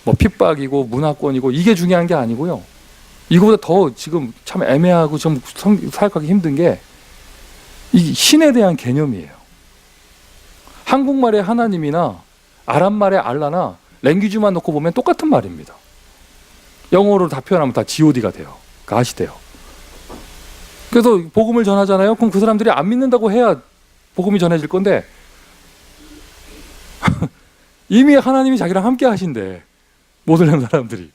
[SPEAKER 1] 뭐 핍박이고 문화권이고 이게 중요한 게 아니고요. 이거보다 더 지금 참 애매하고 좀 사역하기 힘든 게 이 신에 대한 개념이에요. 한국말의 하나님이나 아랍말의 알라나 랭귀지만 놓고 보면 똑같은 말입니다. 영어로 다 표현하면 다 god가 돼요. 가시돼요. 그래서 복음을 전하잖아요. 그럼 그 사람들이 안 믿는다고 해야 복음이 전해질 건데 이미 하나님이 자기랑 함께 하신대. 모슬렘 사람들이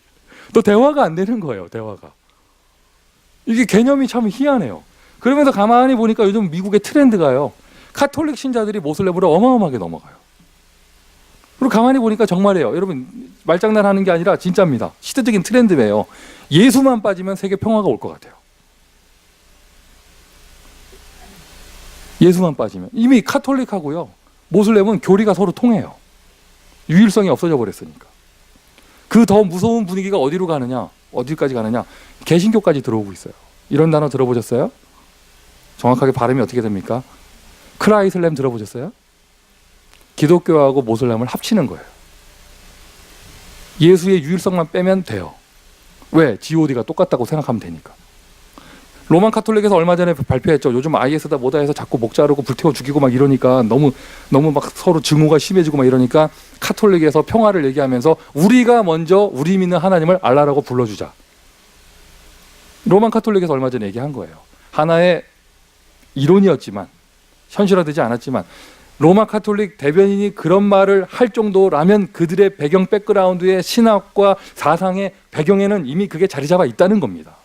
[SPEAKER 1] 또 대화가 안 되는 거예요. 대화가. 이게 개념이 참 희한해요. 그러면서 가만히 보니까 요즘 미국의 트렌드가요, 카톨릭 신자들이 모슬렘으로 어마어마하게 넘어가요. 그리고 가만히 보니까 정말이에요. 여러분, 말장난하는 게 아니라 진짜입니다. 시대적인 트렌드예요. 예수만 빠지면 세계 평화가 올 것 같아요. 예수만 빠지면. 이미 카톨릭하고요, 모슬렘은 교리가 서로 통해요. 유일성이 없어져 버렸으니까. 그 더 무서운 분위기가 어디로 가느냐, 어디까지 가느냐, 개신교까지 들어오고 있어요. 이런 단어 들어보셨어요? 정확하게 발음이 어떻게 됩니까? 크라이슬렘 들어보셨어요? 기독교하고 모슬렘을 합치는 거예요. 예수의 유일성만 빼면 돼요. 왜? god가 똑같다고 생각하면 되니까. 로만 카톨릭에서 얼마 전에 발표했죠. 요즘 IS다 뭐다 해서 자꾸 목 자르고 불태워 죽이고 막 이러니까 너무 막 서로 증오가 심해지고 막 이러니까 카톨릭에서 평화를 얘기하면서 우리가 먼저 우리 믿는 하나님을 알라라고 불러주자. 로만 카톨릭에서 얼마 전에 얘기한 거예요. 하나의 이론이었지만, 현실화되지 않았지만, 로마 카톨릭 대변인이 그런 말을 할 정도라면 그들의 배경 백그라운드의 신학과 사상의 배경에는 이미 그게 자리 잡아 있다는 겁니다.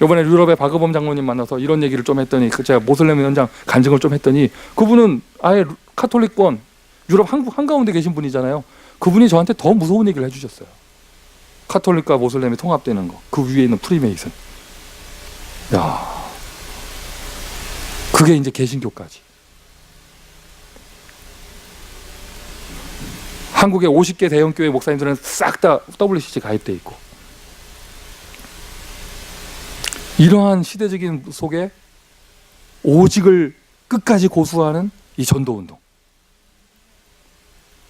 [SPEAKER 1] 이번에 유럽의 박의범 장로님 만나서 이런 얘기를 좀 했더니, 제가 모슬렘 현장 간증을 좀 했더니, 그분은 아예 카톨릭권 유럽 한가운데 계신 분이잖아요. 그분이 저한테 더 무서운 얘기를 해주셨어요. 카톨릭과 모슬렘이 통합되는 거, 그 위에 있는 프리메이슨. 야, 그게 이제 개신교까지. 한국의 50개 대형교회 목사님들은 싹 다 WCC 가입돼 있고, 이러한 시대적인 속에 오직을 끝까지 고수하는 이 전도운동.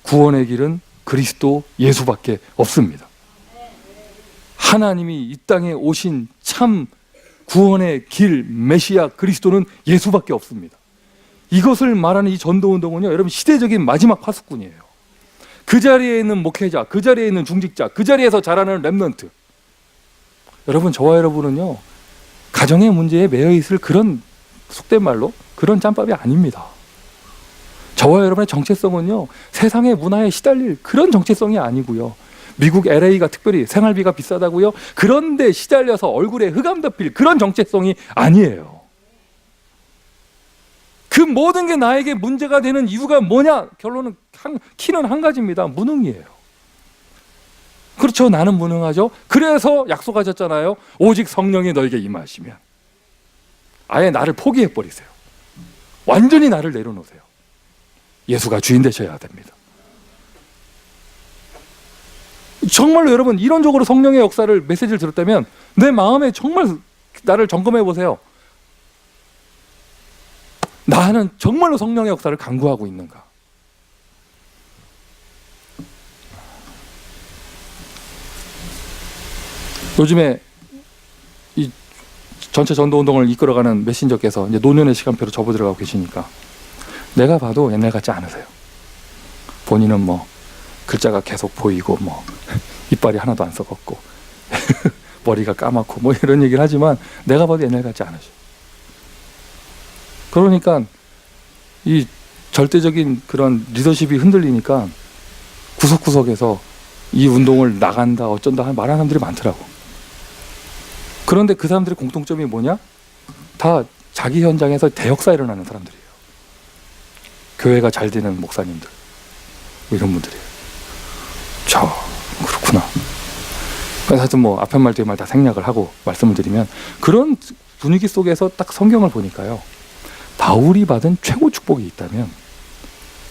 [SPEAKER 1] 구원의 길은 그리스도 예수밖에 없습니다. 하나님이 이 땅에 오신 참 구원의 길 메시아 그리스도는 예수밖에 없습니다. 이것을 말하는 이 전도운동은요, 여러분 시대적인 마지막 파수꾼이에요. 그 자리에 있는 목회자, 그 자리에 있는 중직자, 그 자리에서 자라는 렘넌트. 여러분, 저와 여러분은요, 가정의 문제에 매여 있을 그런, 속된 말로 그런 짬밥이 아닙니다. 저와 여러분의 정체성은요, 세상의 문화에 시달릴 그런 정체성이 아니고요, 미국 LA가 특별히 생활비가 비싸다고요, 그런데 시달려서 얼굴에 흑암 덮일 그런 정체성이 아니에요. 그 모든 게 나에게 문제가 되는 이유가 뭐냐? 결론은 키는 한 가지입니다. 무능이에요. 그렇죠. 나는 무능하죠. 그래서 약속하셨잖아요. 오직 성령이 너에게 임하시면 아예 나를 포기해버리세요. 완전히 나를 내려놓으세요. 예수가 주인 되셔야 됩니다. 정말로 여러분, 이론적으로 성령의 역사를 메시지를 들었다면 내 마음에 정말 나를 점검해 보세요. 나는 정말로 성령의 역사를 간구하고 있는가? 요즘에 이 전체 전도운동을 이끌어가는 메신저께서 이제 노년의 시간표로 접어 들어가고 계시니까 내가 봐도 옛날 같지 않으세요. 본인은 뭐 글자가 계속 보이고 뭐 이빨이 하나도 안 썩었고 머리가 까맣고 뭐 이런 얘기를 하지만 내가 봐도 옛날 같지 않으셔. 그러니까 이 절대적인 그런 리더십이 흔들리니까 구석구석에서 이 운동을 나간다 어쩐다 말하는 사람들이 많더라고. 그런데 그 사람들의 공통점이 뭐냐? 다 자기 현장에서 대역사 일어나는 사람들이에요. 교회가 잘 되는 목사님들 뭐 이런 분들이에요. 그렇구나. 하여튼 뭐 앞에 말 뒤에 말 다 생략을 하고 말씀을 드리면, 그런 분위기 속에서 딱 성경을 보니까요, 바울이 받은 최고 축복이 있다면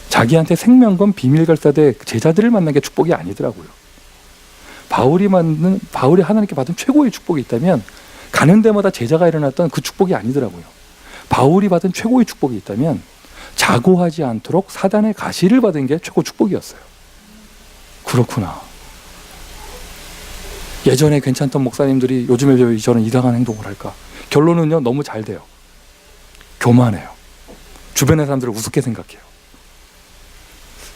[SPEAKER 1] 자기한테 생명건 비밀결사대 제자들을 만난 게 축복이 아니더라고요. 바울이 하나님께 받은 최고의 축복이 있다면 가는 데마다 제자가 일어났던 그 축복이 아니더라고요. 바울이 받은 최고의 축복이 있다면 자고하지 않도록 사단의 가시를 받은 게 최고 축복이었어요. 그렇구나. 예전에 괜찮던 목사님들이 요즘에 왜 저는 이상한 행동을 할까? 결론은요, 너무 잘 돼요. 교만해요. 주변의 사람들을 우습게 생각해요.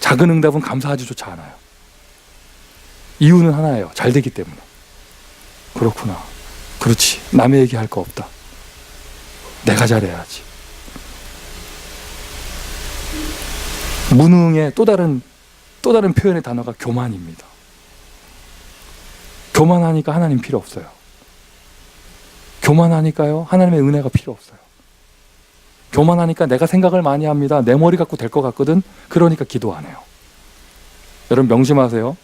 [SPEAKER 1] 작은 응답은 감사하지조차 않아요. 이유는 하나예요. 잘 되기 때문에. 그렇구나. 그렇지. 남의 얘기할 거 없다. 내가 잘해야지. 무능의 또 다른 표현의 단어가 교만입니다. 교만하니까 하나님 필요 없어요. 교만하니까요, 하나님의 은혜가 필요 없어요. 교만하니까 내가 생각을 많이 합니다. 내 머리 갖고 될 것 같거든. 그러니까 기도 안 해요. 여러분 명심하세요.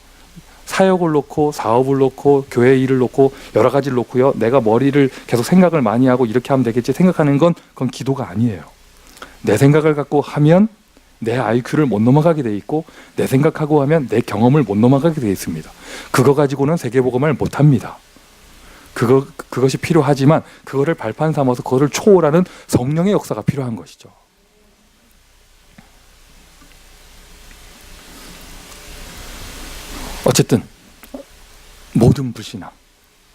[SPEAKER 1] 사역을 놓고 사업을 놓고 교회 일을 놓고 여러 가지를 놓고요, 내가 머리를 계속 생각을 많이 하고 이렇게 하면 되겠지 생각하는 그건 기도가 아니에요. 내 생각을 갖고 하면 내 IQ를 못 넘어가게 돼 있고, 내 생각하고 하면 내 경험을 못 넘어가게 돼 있습니다. 그거 가지고는 세계복음을 못 합니다. 그것이 필요하지만 그거를 발판 삼아서 그거를 초월하는 성령의 역사가 필요한 것이죠. 어쨌든 모든 불신앙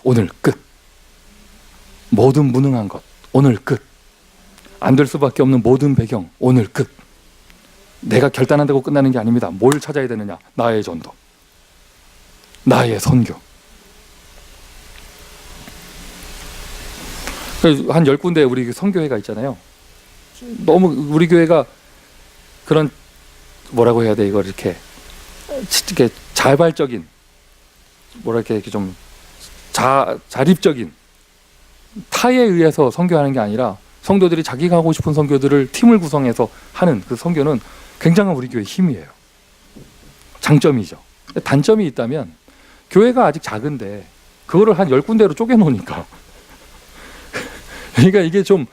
[SPEAKER 1] 오늘 끝. 모든 무능한 것 오늘 끝. 안 될 수밖에 없는 모든 배경 오늘 끝. 내가 결단한다고 끝나는 게 아닙니다. 뭘 찾아야 되느냐? 나의 전도, 나의 선교. 한 10군데 우리 선교회가 있잖아요. 너무 우리 교회가 그런, 뭐라고 해야 돼, 이걸 이렇게 자발적인, 이렇게 좀 자립적인, 타에 의해서 선교하는 게 아니라 성도들이 자기가 하고 싶은 선교들을 팀을 구성해서 하는 그 선교는 굉장한 우리 교회의 힘이에요. 장점이죠. 단점이 있다면 교회가 아직 작은데 그거를 한 10군데로 쪼개놓으니까 그러니까 이게 좀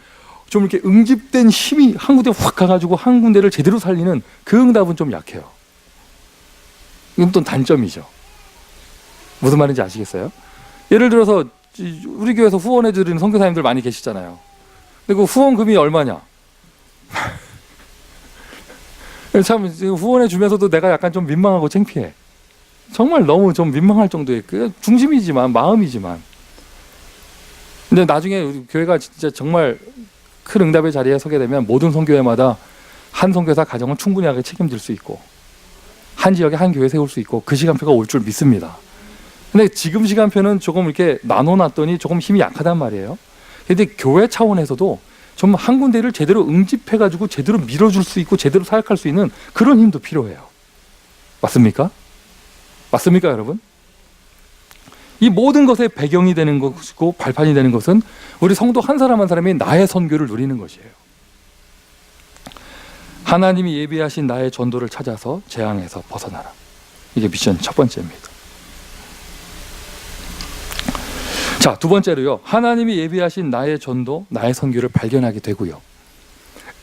[SPEAKER 1] 이렇게 응집된 힘이 한 군데 확 가가지고 한 군데를 제대로 살리는 그 응답은 좀 약해요. 이건 또 단점이죠. 무슨 말인지 아시겠어요? 예를 들어서 우리 교회에서 후원해드리는 선교사님들 많이 계시잖아요. 근데 그 후원금이 얼마냐? 참 후원해 주면서도 내가 약간 좀 민망하고 창피해. 정말 너무 좀 민망할 정도의 그 중심이지만 마음이지만. 근데 나중에 우리 교회가 진짜 정말 큰 응답의 자리에 서게 되면 모든 선교회마다 한 선교사 가정을 충분히 하게 책임질 수 있고 한 지역에 한 교회 세울 수 있고 그 시간표가 올 줄 믿습니다. 근데 지금 시간표는 조금 이렇게 나눠놨더니 조금 힘이 약하단 말이에요. 근데 교회 차원에서도 좀 한 군데를 제대로 응집해가지고 제대로 밀어줄 수 있고 제대로 사역할 수 있는 그런 힘도 필요해요. 맞습니까? 맞습니까, 여러분? 이 모든 것의 배경이 되는 것이고 발판이 되는 것은 우리 성도 한 사람 한 사람이 나의 선교를 누리는 것이에요. 하나님이 예비하신 나의 전도를 찾아서 재앙에서 벗어나라. 이게 미션 첫 번째입니다. 자, 두 번째로요. 하나님이 예비하신 나의 전도, 나의 선교를 발견하게 되고요.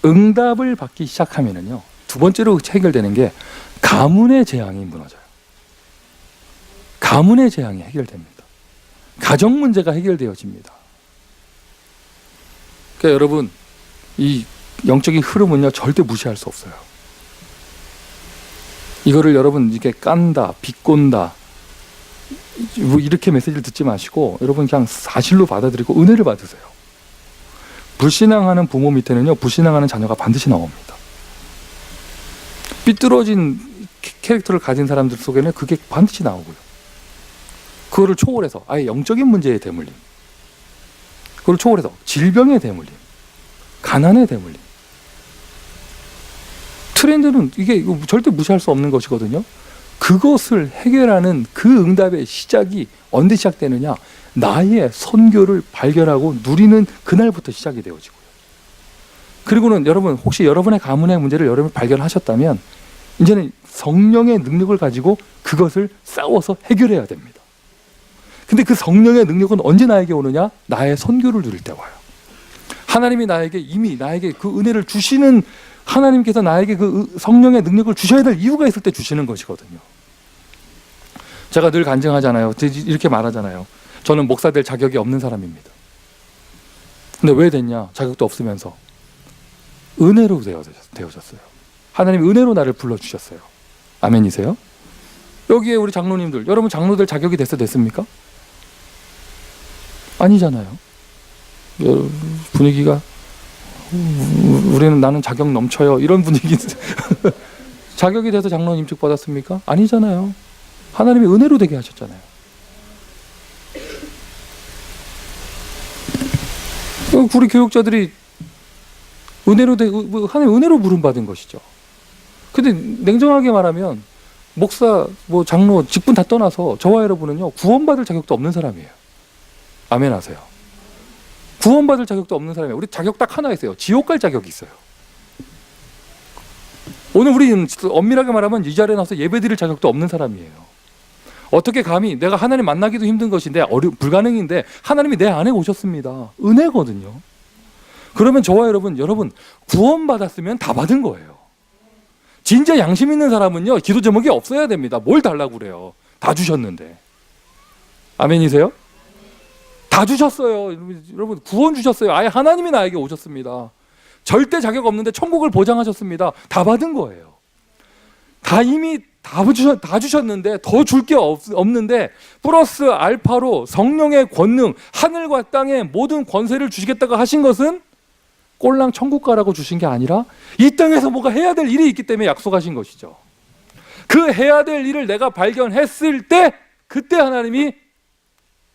[SPEAKER 1] 응답을 받기 시작하면은요. 두 번째로 해결되는 게 가문의 재앙이 무너져요. 가문의 재앙이 해결됩니다. 가정 문제가 해결되어집니다. 그러니까 여러분, 이 영적인 흐름은요 절대 무시할 수 없어요. 이거를 여러분 이렇게 깐다, 비꼰다, 뭐 이렇게 메시지를 듣지 마시고 여러분 그냥 사실로 받아들이고 은혜를 받으세요. 불신앙하는 부모 밑에는요 불신앙하는 자녀가 반드시 나옵니다. 삐뚤어진 캐릭터를 가진 사람들 속에는 그게 반드시 나오고요. 그거를 초월해서 아예 영적인 문제에 대물림, 그걸 초월해서 질병에 대물림, 가난에 대물림. 트렌드는 이게 절대 무시할 수 없는 것이거든요. 그것을 해결하는 그 응답의 시작이 언제 시작되느냐? 나의 선교를 발견하고 누리는 그날부터 시작이 되어지고요. 그리고는 여러분 혹시 여러분의 가문의 문제를 여러분이 발견하셨다면 이제는 성령의 능력을 가지고 그것을 싸워서 해결해야 됩니다. 근데 그 성령의 능력은 언제 나에게 오느냐? 나의 선교를 누릴 때 와요. 하나님이 나에게 이미 나에게 그 은혜를 주시는, 하나님께서 나에게 그 성령의 능력을 주셔야 될 이유가 있을 때 주시는 것이거든요. 제가 늘 간증하잖아요. 이렇게 말하잖아요. 저는 목사 될 자격이 없는 사람입니다. 근데 왜 됐냐? 자격도 없으면서 은혜로 되어졌어요. 하나님이 은혜로 나를 불러주셨어요. 아멘이세요? 여기에 우리 장로님들, 여러분 장로들 자격이 됐습니까? 아니잖아요. 분위기가 우리는 나는 자격 넘쳐요 이런 분위기. 자격이 돼서 장로님 임직 받았습니까? 아니잖아요. 하나님이 은혜로 되게 하셨잖아요. 우리 교육자들이 하나님 은혜로 부름 받은 것이죠. 근데 냉정하게 말하면 목사, 장로, 직분 다 떠나서 저와 여러분은요 구원받을 자격도 없는 사람이에요. 아멘 하세요. 구원받을 자격도 없는 사람이에요. 우리 자격 딱 하나 있어요. 지옥 갈 자격이 있어요. 오늘 우리 엄밀하게 말하면 이 자리에 나와서 예배드릴 자격도 없는 사람이에요. 어떻게 감히, 내가 하나님 만나기도 힘든 것인데 불가능인데 하나님이 내 안에 오셨습니다. 은혜거든요. 그러면 저와 여러분 구원받았으면 다 받은 거예요. 진짜 양심 있는 사람은요 기도 제목이 없어야 됩니다. 뭘 달라고 그래요. 다 주셨는데. 아멘이세요? 다 주셨어요. 여러분 구원 주셨어요. 아예 하나님이 나에게 오셨습니다. 절대 자격 없는데 천국을 보장하셨습니다. 다 받은 거예요. 다 이미 다 주셨는데 더 줄 게 없는데 플러스 알파로 성령의 권능, 하늘과 땅의 모든 권세를 주시겠다고 하신 것은 꼴랑 천국 가라고 주신 게 아니라 이 땅에서 뭐가 해야 될 일이 있기 때문에 약속하신 것이죠. 그 해야 될 일을 내가 발견했을 때 그때 하나님이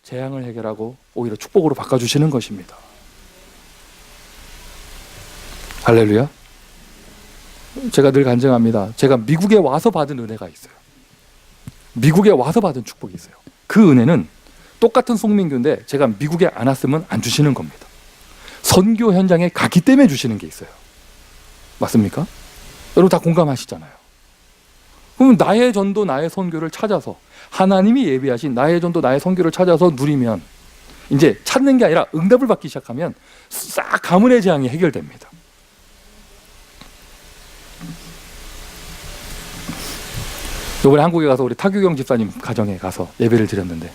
[SPEAKER 1] 재앙을 해결하고 오히려 축복으로 바꿔주시는 것입니다. 할렐루야. 제가 늘 간증합니다. 제가 미국에 와서 받은 은혜가 있어요. 미국에 와서 받은 축복이 있어요. 그 은혜는 똑같은 송민규인데 제가 미국에 안 왔으면 안 주시는 겁니다. 선교 현장에 갔기 때문에 주시는 게 있어요. 맞습니까? 여러분 다 공감하시잖아요. 그럼 나의 전도, 나의 선교를 찾아서 하나님이 예비하신 나의 전도, 나의 선교를 찾아서 누리면 이제 찾는 게 아니라 응답을 받기 시작하면 싹 가문의 재앙이 해결됩니다. 이번에 한국에 가서 우리 타규경 집사님 가정에 가서 예배를 드렸는데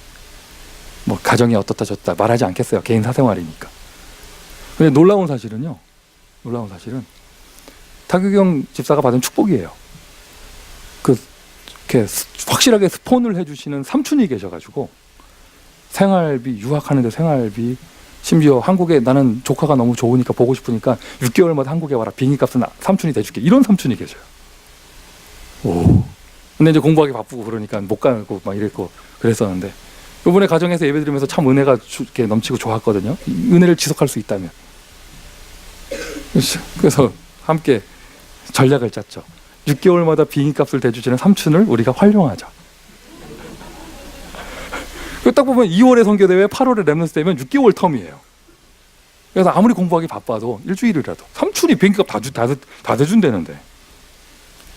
[SPEAKER 1] 가정이 어떻다 저렇다 말하지 않겠어요. 개인 사생활이니까. 근데 놀라운 사실은 타규경 집사가 받은 축복이에요. 이렇게 확실하게 스폰을 해주시는 삼촌이 계셔가지고 생활비, 유학하는데 생활비, 심지어 한국에 나는 조카가 너무 좋으니까 보고 싶으니까 6개월마다 한국에 와라, 비행기값은 삼촌이 대줄게, 이런 삼촌이 계셔요. 오. 근데 이제 공부하기 바쁘고 그러니까 못 가고 막 이랬고 그랬었는데, 이번에 가정에서 예배 드리면서 참 은혜가 이렇게 넘치고 좋았거든요. 은혜를 지속할 수 있다면. 그래서 함께 전략을 짰죠. 6개월마다 비행기값을 대주시는 삼촌을 우리가 활용하자. 딱 보면 2월에 선교대회, 8월에 렘넌스 되면 6개월 텀이에요. 그래서 아무리 공부하기 바빠도 일주일이라도 삼촌이 비행기값 다 대준다는데.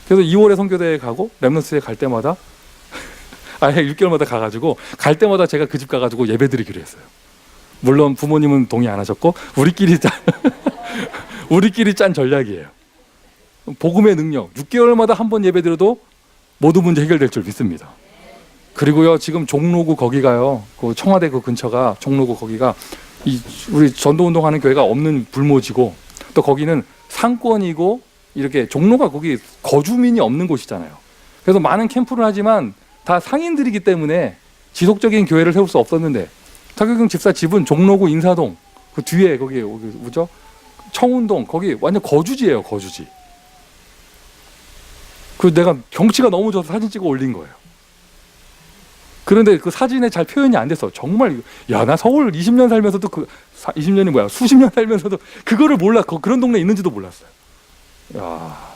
[SPEAKER 1] 그래서 2월에 선교대회 가고 렘넌스에 갈 때마다 아예 6개월마다 가가지고 갈 때마다 제가 그 집 가가지고 예배 드리기로 했어요. 물론 부모님은 동의 안 하셨고 우리끼리 짠 전략이에요. 복음의 능력, 6개월마다 한 번 예배 드려도 모든 문제 해결될 줄 믿습니다. 그리고요, 지금 종로구 거기가요, 그 청와대 그 근처가, 종로구 거기가 우리 전도운동하는 교회가 없는 불모지고, 또 거기는 상권이고 이렇게 종로가 거기 거주민이 없는 곳이잖아요. 그래서 많은 캠프를 하지만 다 상인들이기 때문에 지속적인 교회를 세울 수 없었는데, 타규경 집사 집은 종로구 인사동 그 뒤에 거기 뭐죠? 청운동 거기 완전 거주지예요, 거주지. 그 내가 경치가 너무 좋아서 사진 찍어 올린 거예요. 그런데 그 사진에 잘 표현이 안 돼서 정말, 야, 나 서울 20년 살면서도 20년이 뭐야, 수십 년 살면서도 그거를 몰라, 그런 동네 있는지도 몰랐어요. 야,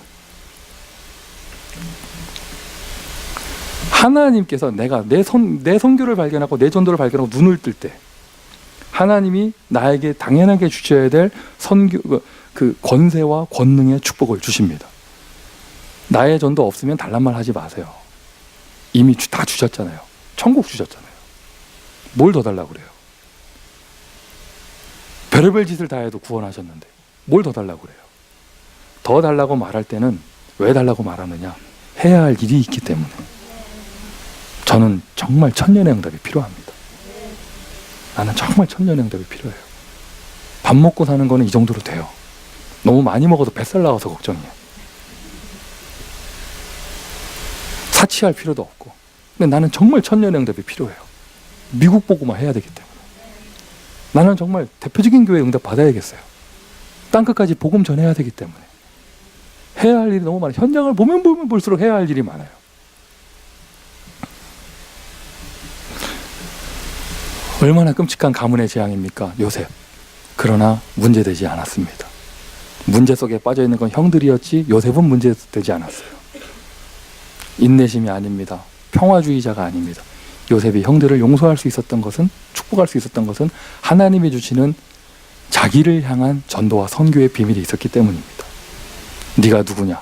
[SPEAKER 1] 하나님께서 내가 내 선교를 발견하고 내 전도를 발견하고 눈을 뜰 때 하나님이 나에게 당연하게 주셔야 될 선교 그 권세와 권능의 축복을 주십니다. 나의 전도 없으면 달란 말 하지 마세요. 이미 다 주셨잖아요. 천국 주셨잖아요. 뭘 더 달라고 그래요? 별의별 짓을 다 해도 구원하셨는데 뭘 더 달라고 그래요? 더 달라고 말할 때는 왜 달라고 말하느냐? 해야 할 일이 있기 때문에. 저는 정말 천년의 응답이 필요합니다. 나는 정말 천년의 응답이 필요해요. 밥 먹고 사는 거는 이 정도로 돼요. 너무 많이 먹어도 뱃살 나와서 걱정이에요. 사치할 필요도 없고. 근데 나는 정말 천년의 응답이 필요해요. 미국 보고만 해야 되기 때문에. 나는 정말 대표적인 교회 응답 받아야겠어요. 땅끝까지 복음 전해야 되기 때문에. 해야 할 일이 너무 많아요. 현장을 보면 볼수록 해야 할 일이 많아요. 얼마나 끔찍한 가문의 재앙입니까? 요셉. 그러나 문제되지 않았습니다. 문제 속에 빠져있는 건 형들이었지 요셉은 문제되지 않았어요. 인내심이 아닙니다. 평화주의자가 아닙니다. 요셉이 형들을 용서할 수 있었던 것은, 축복할 수 있었던 것은 하나님이 주시는 자기를 향한 전도와 선교의 비밀이 있었기 때문입니다. 네가 누구냐?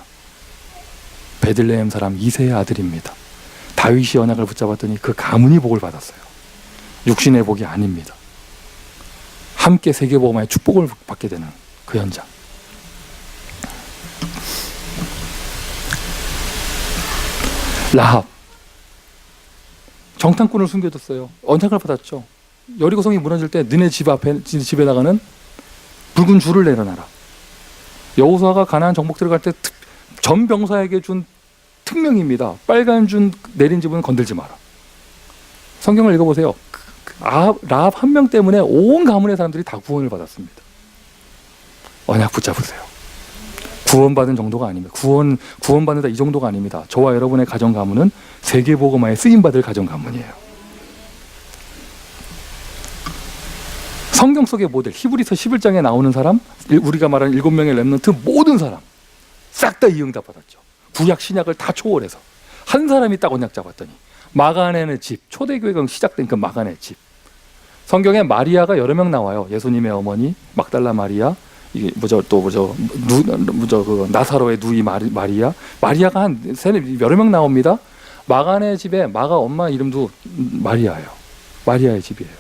[SPEAKER 1] 베들레헴 사람 이새의 아들입니다. 다윗이 언약을 붙잡았더니 그 가문이 복을 받았어요. 육신의 복이 아닙니다. 함께 세계복음화의 축복을 받게 되는 그 현장. 라합, 정탐꾼을 숨겨뒀어요. 언약을 받았죠. 여리고성이 무너질 때 너네 집에다가는 붉은 줄을 내려놔라. 여호수아가 가나안 정복 들어갈 때 전 병사에게 준 특명입니다. 빨간 줄 내린 집은 건들지 마라. 성경을 읽어보세요. 라합 한 명 때문에 온 가문의 사람들이 다 구원을 받았습니다. 언약 붙잡으세요. 구원받은 정도가 아닙니다. 구원받는다 이 정도가 아닙니다. 저와 여러분의 가정 가문은 세계복음화에 쓰임받을 가정 가문이에요. 성경 속의 모델, 히브리서 11장에 나오는 사람, 우리가 말하는 7명의 렘넌트 모든 사람 싹 다 이 응답 받았죠. 구약 신약을 다 초월해서 한 사람이 딱 언약 잡았더니 마가네의 집, 초대교회가 시작된 그 마가네 집. 성경에 마리아가 여러 명 나와요. 예수님의 어머니 막달라 마리아, 이게 그 나사로의 누이 마리아, 마리아가 한 여러 명 나옵니다. 마가네 집에 마가 엄마 이름도 마리아예요. 마리아의 집이에요.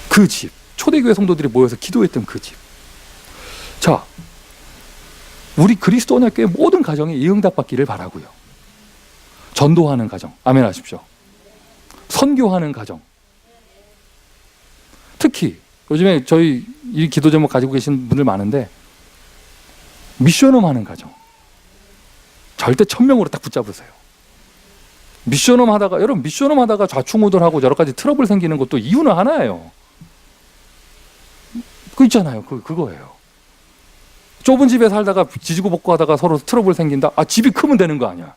[SPEAKER 1] 그 집, 초대교회 성도들이 모여서 기도했던 그 집. 자, 우리 그리스도 언약교회 모든 가정에 이 응답 받기를 바라고요. 전도하는 가정, 아멘 하십시오. 선교하는 가정. 특히 요즘에 저희 이 기도 제목 가지고 계신 분들 많은데 미션홈 하는 가정. 절대 1000명으로 딱 붙잡으세요. 미션홈 하다가, 여러분 미션홈 하다가 좌충우돌하고 여러 가지 트러블 생기는 것도 이유는 하나예요. 그 있잖아요. 그거예요. 좁은 집에 살다가 지지고 볶고 하다가 서로 트러블 생긴다? 아, 집이 크면 되는 거 아니야.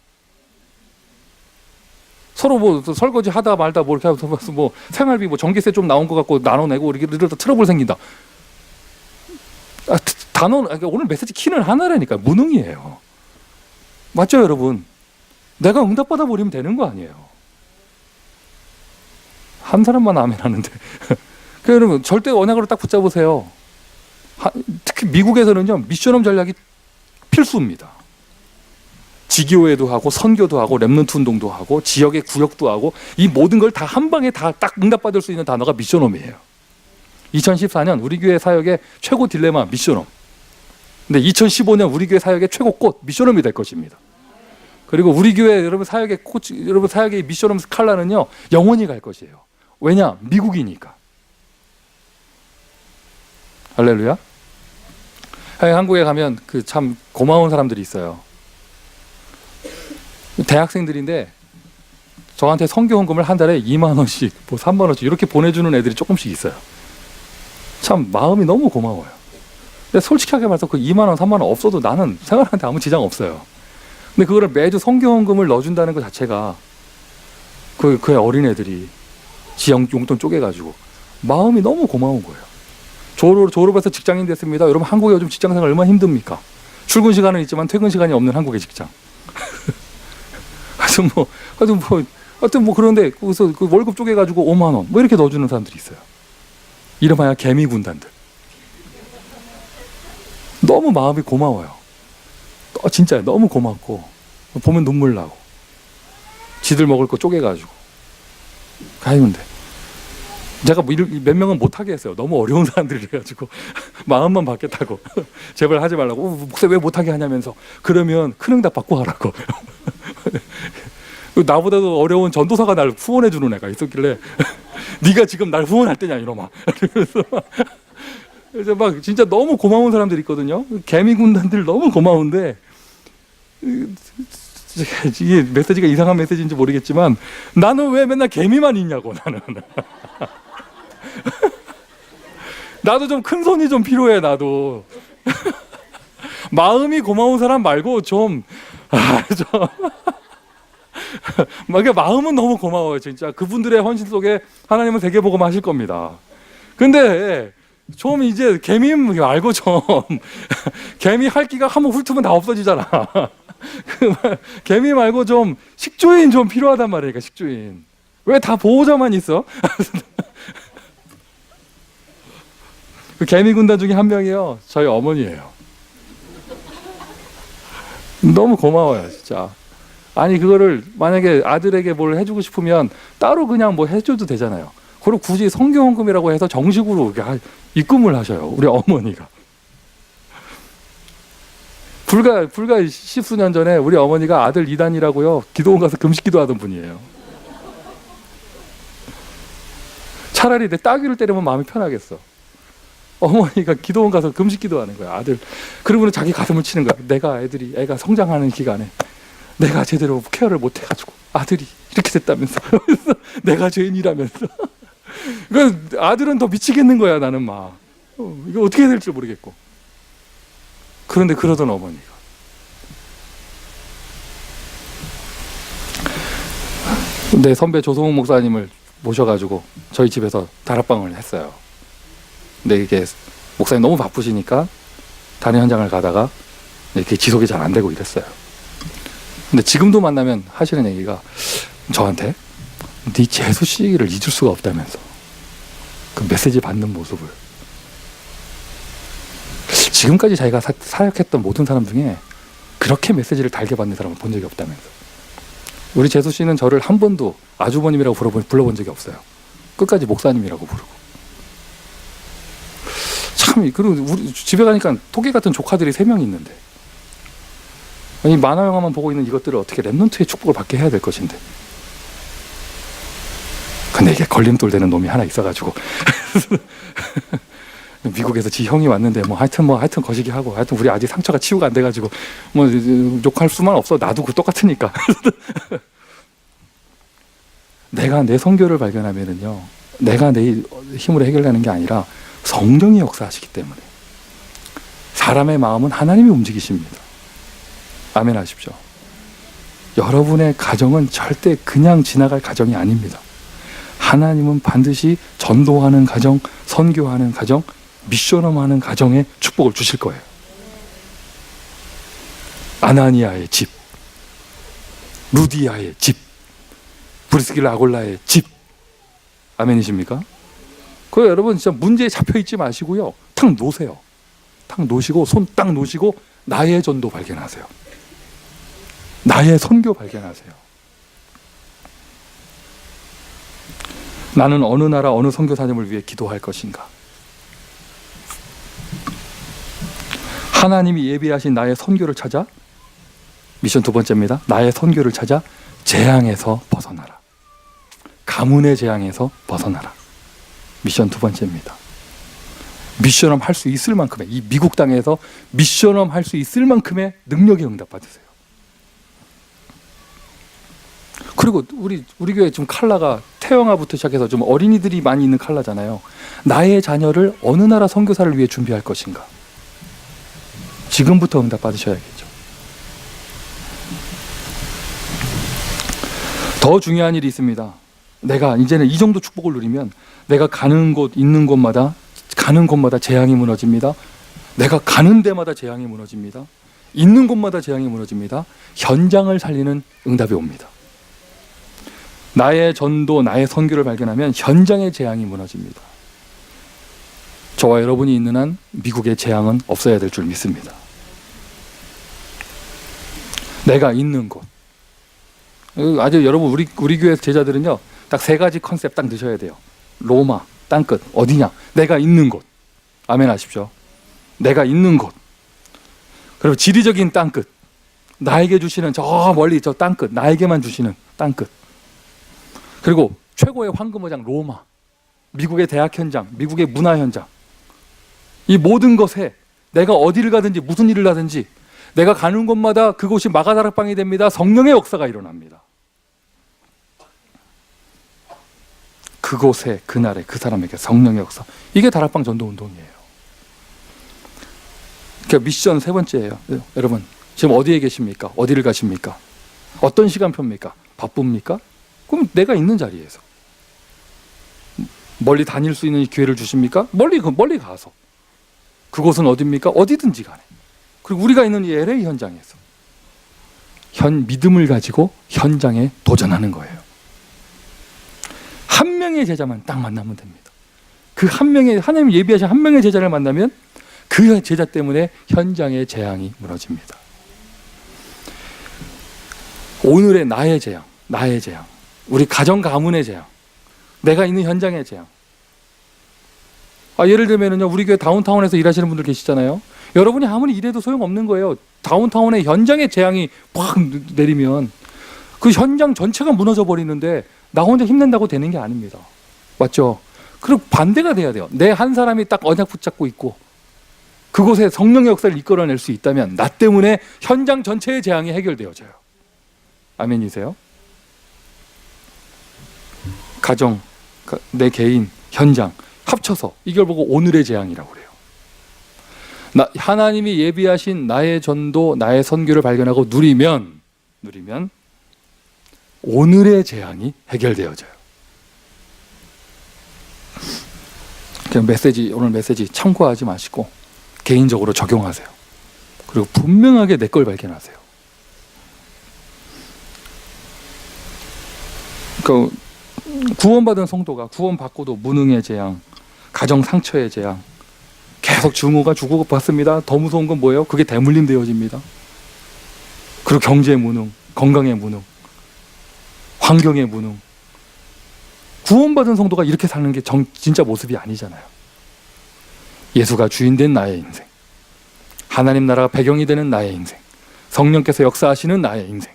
[SPEAKER 1] 서로 뭐 설거지 하다 말다 뭐 이렇게 하면서 뭐 생활비 뭐 전기세 좀 나온 것 같고 나눠내고 이러다 트러블 생긴다. 아, 그러니까 오늘 메시지 키는 하나라니까. 무능이에요. 맞죠, 여러분? 내가 응답받아 버리면 되는 거 아니에요. 한 사람만 아멘 하는데. 그러니까 여러분 절대 언약으로 딱 붙잡으세요. 특히 미국에서는요, 미션홈 전략이 필수입니다. 지교회도 하고 선교도 하고 렘넌트 운동도 하고 지역의 구역도 하고 이 모든 걸 다 한 방에 다 딱 응답받을 수 있는 단어가 미션홈이에요. 2014년 우리 교회 사역의 최고 딜레마 미션홈. 근데 2015년 우리 교회 사역의 최고 꽃 미션홈이 될 것입니다. 그리고 우리 교회 여러분 사역의 코치, 여러분 사역의 미션홈 스칼라는요 영원히 갈 것이에요. 왜냐? 미국이니까. 할렐루야. 한국에 가면 그 참 고마운 사람들이 있어요. 대학생들인데 저한테 선교 헌금을 한 달에 2만 원씩, 뭐 3만 원씩 이렇게 보내주는 애들이 조금씩 있어요. 참 마음이 너무 고마워요. 근데 솔직하게 말해서 그 2만 원, 3만 원 없어도 나는 생활하는데 아무 지장 없어요. 근데 그거를 매주 선교 헌금을 넣어준다는 것 자체가 그의 어린애들이 지역 용돈 쪼개가지고 마음이 너무 고마운 거예요. 졸업해서 직장인 됐습니다. 여러분 한국에 요즘 직장생활 얼마나 힘듭니까? 출근 시간은 있지만 퇴근 시간이 없는 한국의 직장. 하여튼 뭐 그런데 거기서 그 월급 쪼개가지고 5만 원 뭐 이렇게 넣어주는 사람들이 있어요. 이름하여 개미 군단들. 너무 마음이 고마워요. 진짜 너무 고맙고 보면 눈물 나고 지들 먹을 거 쪼개가지고 가는데 제가 몇 명은 못하게 했어요. 너무 어려운 사람들이라가지고 마음만 받겠다고 제발 하지 말라고. 목사님 왜 못하게 하냐면서. 그러면 큰 응답 받고 하라고. 나보다도 어려운 전도사가 날 후원해 주는 애가 있었길래 네가 지금 날 후원할 때냐 이놈아. 그래서 막 진짜 너무 고마운 사람들이 있거든요. 개미 군단들 너무 고마운데 이게 메시지가 이상한 메시지인지 모르겠지만 나는 왜 맨날 개미만 있냐고. 나도 좀 큰 손이 좀 필요해. 나도 마음이 고마운 사람 말고 막 마음은 너무 고마워요. 진짜 그분들의 헌신 속에 하나님은 세계복음 하실 겁니다. 근데 좀 이제 개미 말고 좀 개미 할기가 한번 훑으면 다 없어지잖아. 개미 말고 좀 식주인 좀 필요하단 말이니까. 식주인 왜 다 보호자만 있어? 그 개미 군단 중에 한 명이요, 저희 어머니예요. 너무 고마워요, 진짜. 아니 그거를 만약에 아들에게 뭘 해주고 싶으면 따로 그냥 뭐 해줘도 되잖아요. 그리고 굳이 성경헌금이라고 해서 정식으로 입금을 하셔요, 우리 어머니가. 불과 십수년 전에 우리 어머니가 아들 이단이라고요 기도원 가서 금식 기도하던 분이에요. 차라리 내 따귀를 때리면 마음이 편하겠어. 어머니가 기도원 가서 금식 기도하는 거야, 아들. 그러고는 자기 가슴을 치는 거야. 애가 성장하는 기간에 내가 제대로 케어를 못 해가지고 아들이 이렇게 됐다면서. 내가 죄인이라면서. 아들은 더 미치겠는 거야, 나는 막. 이거 어떻게 해야 될지 모르겠고. 그런데 그러던 어머니가 내 선배 조성욱 목사님을 모셔가지고 저희 집에서 다락방을 했어요. 근데 이게 목사님 너무 바쁘시니까 단위 현장을 가다가 이렇게 지속이 잘 안 되고 이랬어요. 근데 지금도 만나면 하시는 얘기가 저한테 네 재수 씨를 잊을 수가 없다면서. 그 메시지 받는 모습을. 지금까지 자기가 사역했던 모든 사람 중에 그렇게 메시지를 달게 받는 사람을 본 적이 없다면서. 우리 재수 씨는 저를 한 번도 아주버님이라고 불러본 적이 없어요. 끝까지 목사님이라고 부르고. 참, 그리고 우리 집에 가니까 토끼 같은 조카들이 3명 있는데, 아니 만화 영화만 보고 있는 이것들을 어떻게 렘넌트의 축복을 받게 해야 될 것인데. 근데 이게 걸림돌 되는 놈이 하나 있어가지고 미국에서 지 형이 왔는데 하여튼 거시기 하고 하여튼 우리 아직 상처가 치유가 안 돼가지고 뭐 욕할 수만 없어. 나도 그 똑같으니까. 내가 내 선교를 발견하면은요, 내가 내 힘으로 해결하는 게 아니라 성령이 역사하시기 때문에 사람의 마음은 하나님이 움직이십니다. 아멘 하십시오. 여러분의 가정은 절대 그냥 지나갈 가정이 아닙니다. 하나님은 반드시 전도하는 가정, 선교하는 가정, 미션홈하는 가정에 축복을 주실 거예요. 아나니아의 집, 루디아의 집, 브리스길라 아골라의 집. 아멘이십니까? 그 여러분 진짜 문제에 잡혀 있지 마시고요. 탁 놓으세요. 탁 놓으시고 손 딱 놓으시고 나의 전도 발견하세요. 나의 선교 발견하세요. 나는 어느 나라 어느 선교사님을 위해 기도할 것인가? 하나님이 예비하신 나의 선교를 찾아, 미션 두 번째입니다. 나의 선교를 찾아 재앙에서 벗어나라. 가문의 재앙에서 벗어나라. 미션 두 번째입니다. 미션홈 할 수 있을 만큼의, 이 미국 땅에서 미션홈 할 수 있을 만큼의 능력의 응답 받으세요. 그리고 우리 교회 좀 컬러가 태영아부터 시작해서 좀 어린이들이 많이 있는 컬러잖아요. 나의 자녀를 어느 나라 선교사를 위해 준비할 것인가? 지금부터 응답 받으셔야겠죠. 더 중요한 일이 있습니다. 내가 이제는 이 정도 축복을 누리면 내가 가는 곳, 있는 곳마다 재앙이 무너집니다. 내가 가는 데마다 재앙이 무너집니다. 있는 곳마다 재앙이 무너집니다. 현장을 살리는 응답이 옵니다. 나의 전도, 나의 선교를 발견하면 현장의 재앙이 무너집니다. 저와 여러분이 있는 한 미국의 재앙은 없어야 될 줄 믿습니다. 내가 있는 곳. 아주 여러분 우리 교회 제자들은요, 딱 세 가지 컨셉 딱 넣으셔야 돼요. 로마, 땅끝, 어디냐? 내가 있는 곳. 아멘 하십시오. 내가 있는 곳. 그리고 지리적인 땅끝. 나에게 주시는 저 멀리 저 땅끝, 나에게만 주시는 땅끝. 그리고 최고의 황금어장 로마, 미국의 대학 현장, 미국의 문화 현장. 이 모든 것에 내가 어디를 가든지 무슨 일을 하든지 내가 가는 곳마다 그곳이 마가다락방이 됩니다. 성령의 역사가 일어납니다. 그곳에, 그날에, 그 사람에게 성령의 역사. 이게 다락방 전도운동이에요. 그러니까 미션 세 번째예요. 여러분 지금 어디에 계십니까? 어디를 가십니까? 어떤 시간표입니까? 바쁩니까? 그럼 내가 있는 자리에서 멀리 다닐 수 있는 기회를 주십니까? 멀리 가서. 그곳은 어디입니까? 어디든지 간에. 그리고 우리가 있는 이 LA 현장에서 믿음을 가지고 현장에 도전하는 거예요. 한 명의 제자만 딱 만나면 됩니다. 그 한 명의, 하나님 예비하신 한 명의 제자를 만나면 그 제자 때문에 현장의 재앙이 무너집니다. 오늘의 나의 재앙, 우리 가정 가문의 재앙, 내가 있는 현장의 재앙. 예를 들면은요, 우리 교회 다운타운에서 일하시는 분들 계시잖아요. 여러분이 아무리 일해도 소용없는 거예요. 다운타운의 현장의 재앙이 팍 내리면 그 현장 전체가 무너져 버리는데 나 혼자 힘낸다고 되는 게 아닙니다. 맞죠? 그리고 반대가 돼야 돼요. 내 한 사람이 딱 언약 붙잡고 있고 그곳에 성령의 역사를 이끌어낼 수 있다면 나 때문에 현장 전체의 재앙이 해결되어져요. 아멘이세요? 가정, 내 개인, 현장 합쳐서 이걸 보고 오늘의 재앙이라고 그래요. 하나님이 예비하신 나의 전도, 나의 선교를 발견하고 누리면 오늘의 재앙이 해결되어져요. 그냥 오늘 메시지 참고하지 마시고 개인적으로 적용하세요. 그리고 분명하게 내 걸 발견하세요. 그러니까 구원받은 성도가 구원받고도 무능의 재앙, 가정 상처의 재앙, 계속 증오가 주고받습니다. 더 무서운 건 뭐예요? 그게 대물림 되어집니다. 그리고 경제 무능, 건강의 무능, 환경의 무능. 구원받은 성도가 이렇게 사는 게 진짜 모습이 아니잖아요. 예수가 주인 된 나의 인생, 하나님 나라가 배경이 되는 나의 인생, 성령께서 역사하시는 나의 인생,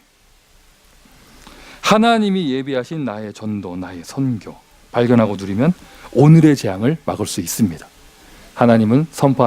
[SPEAKER 1] 하나님이 예비하신 나의 전도, 나의 선교 발견하고 누리면 오늘의 재앙을 막을 수 있습니다. 하나님은 선포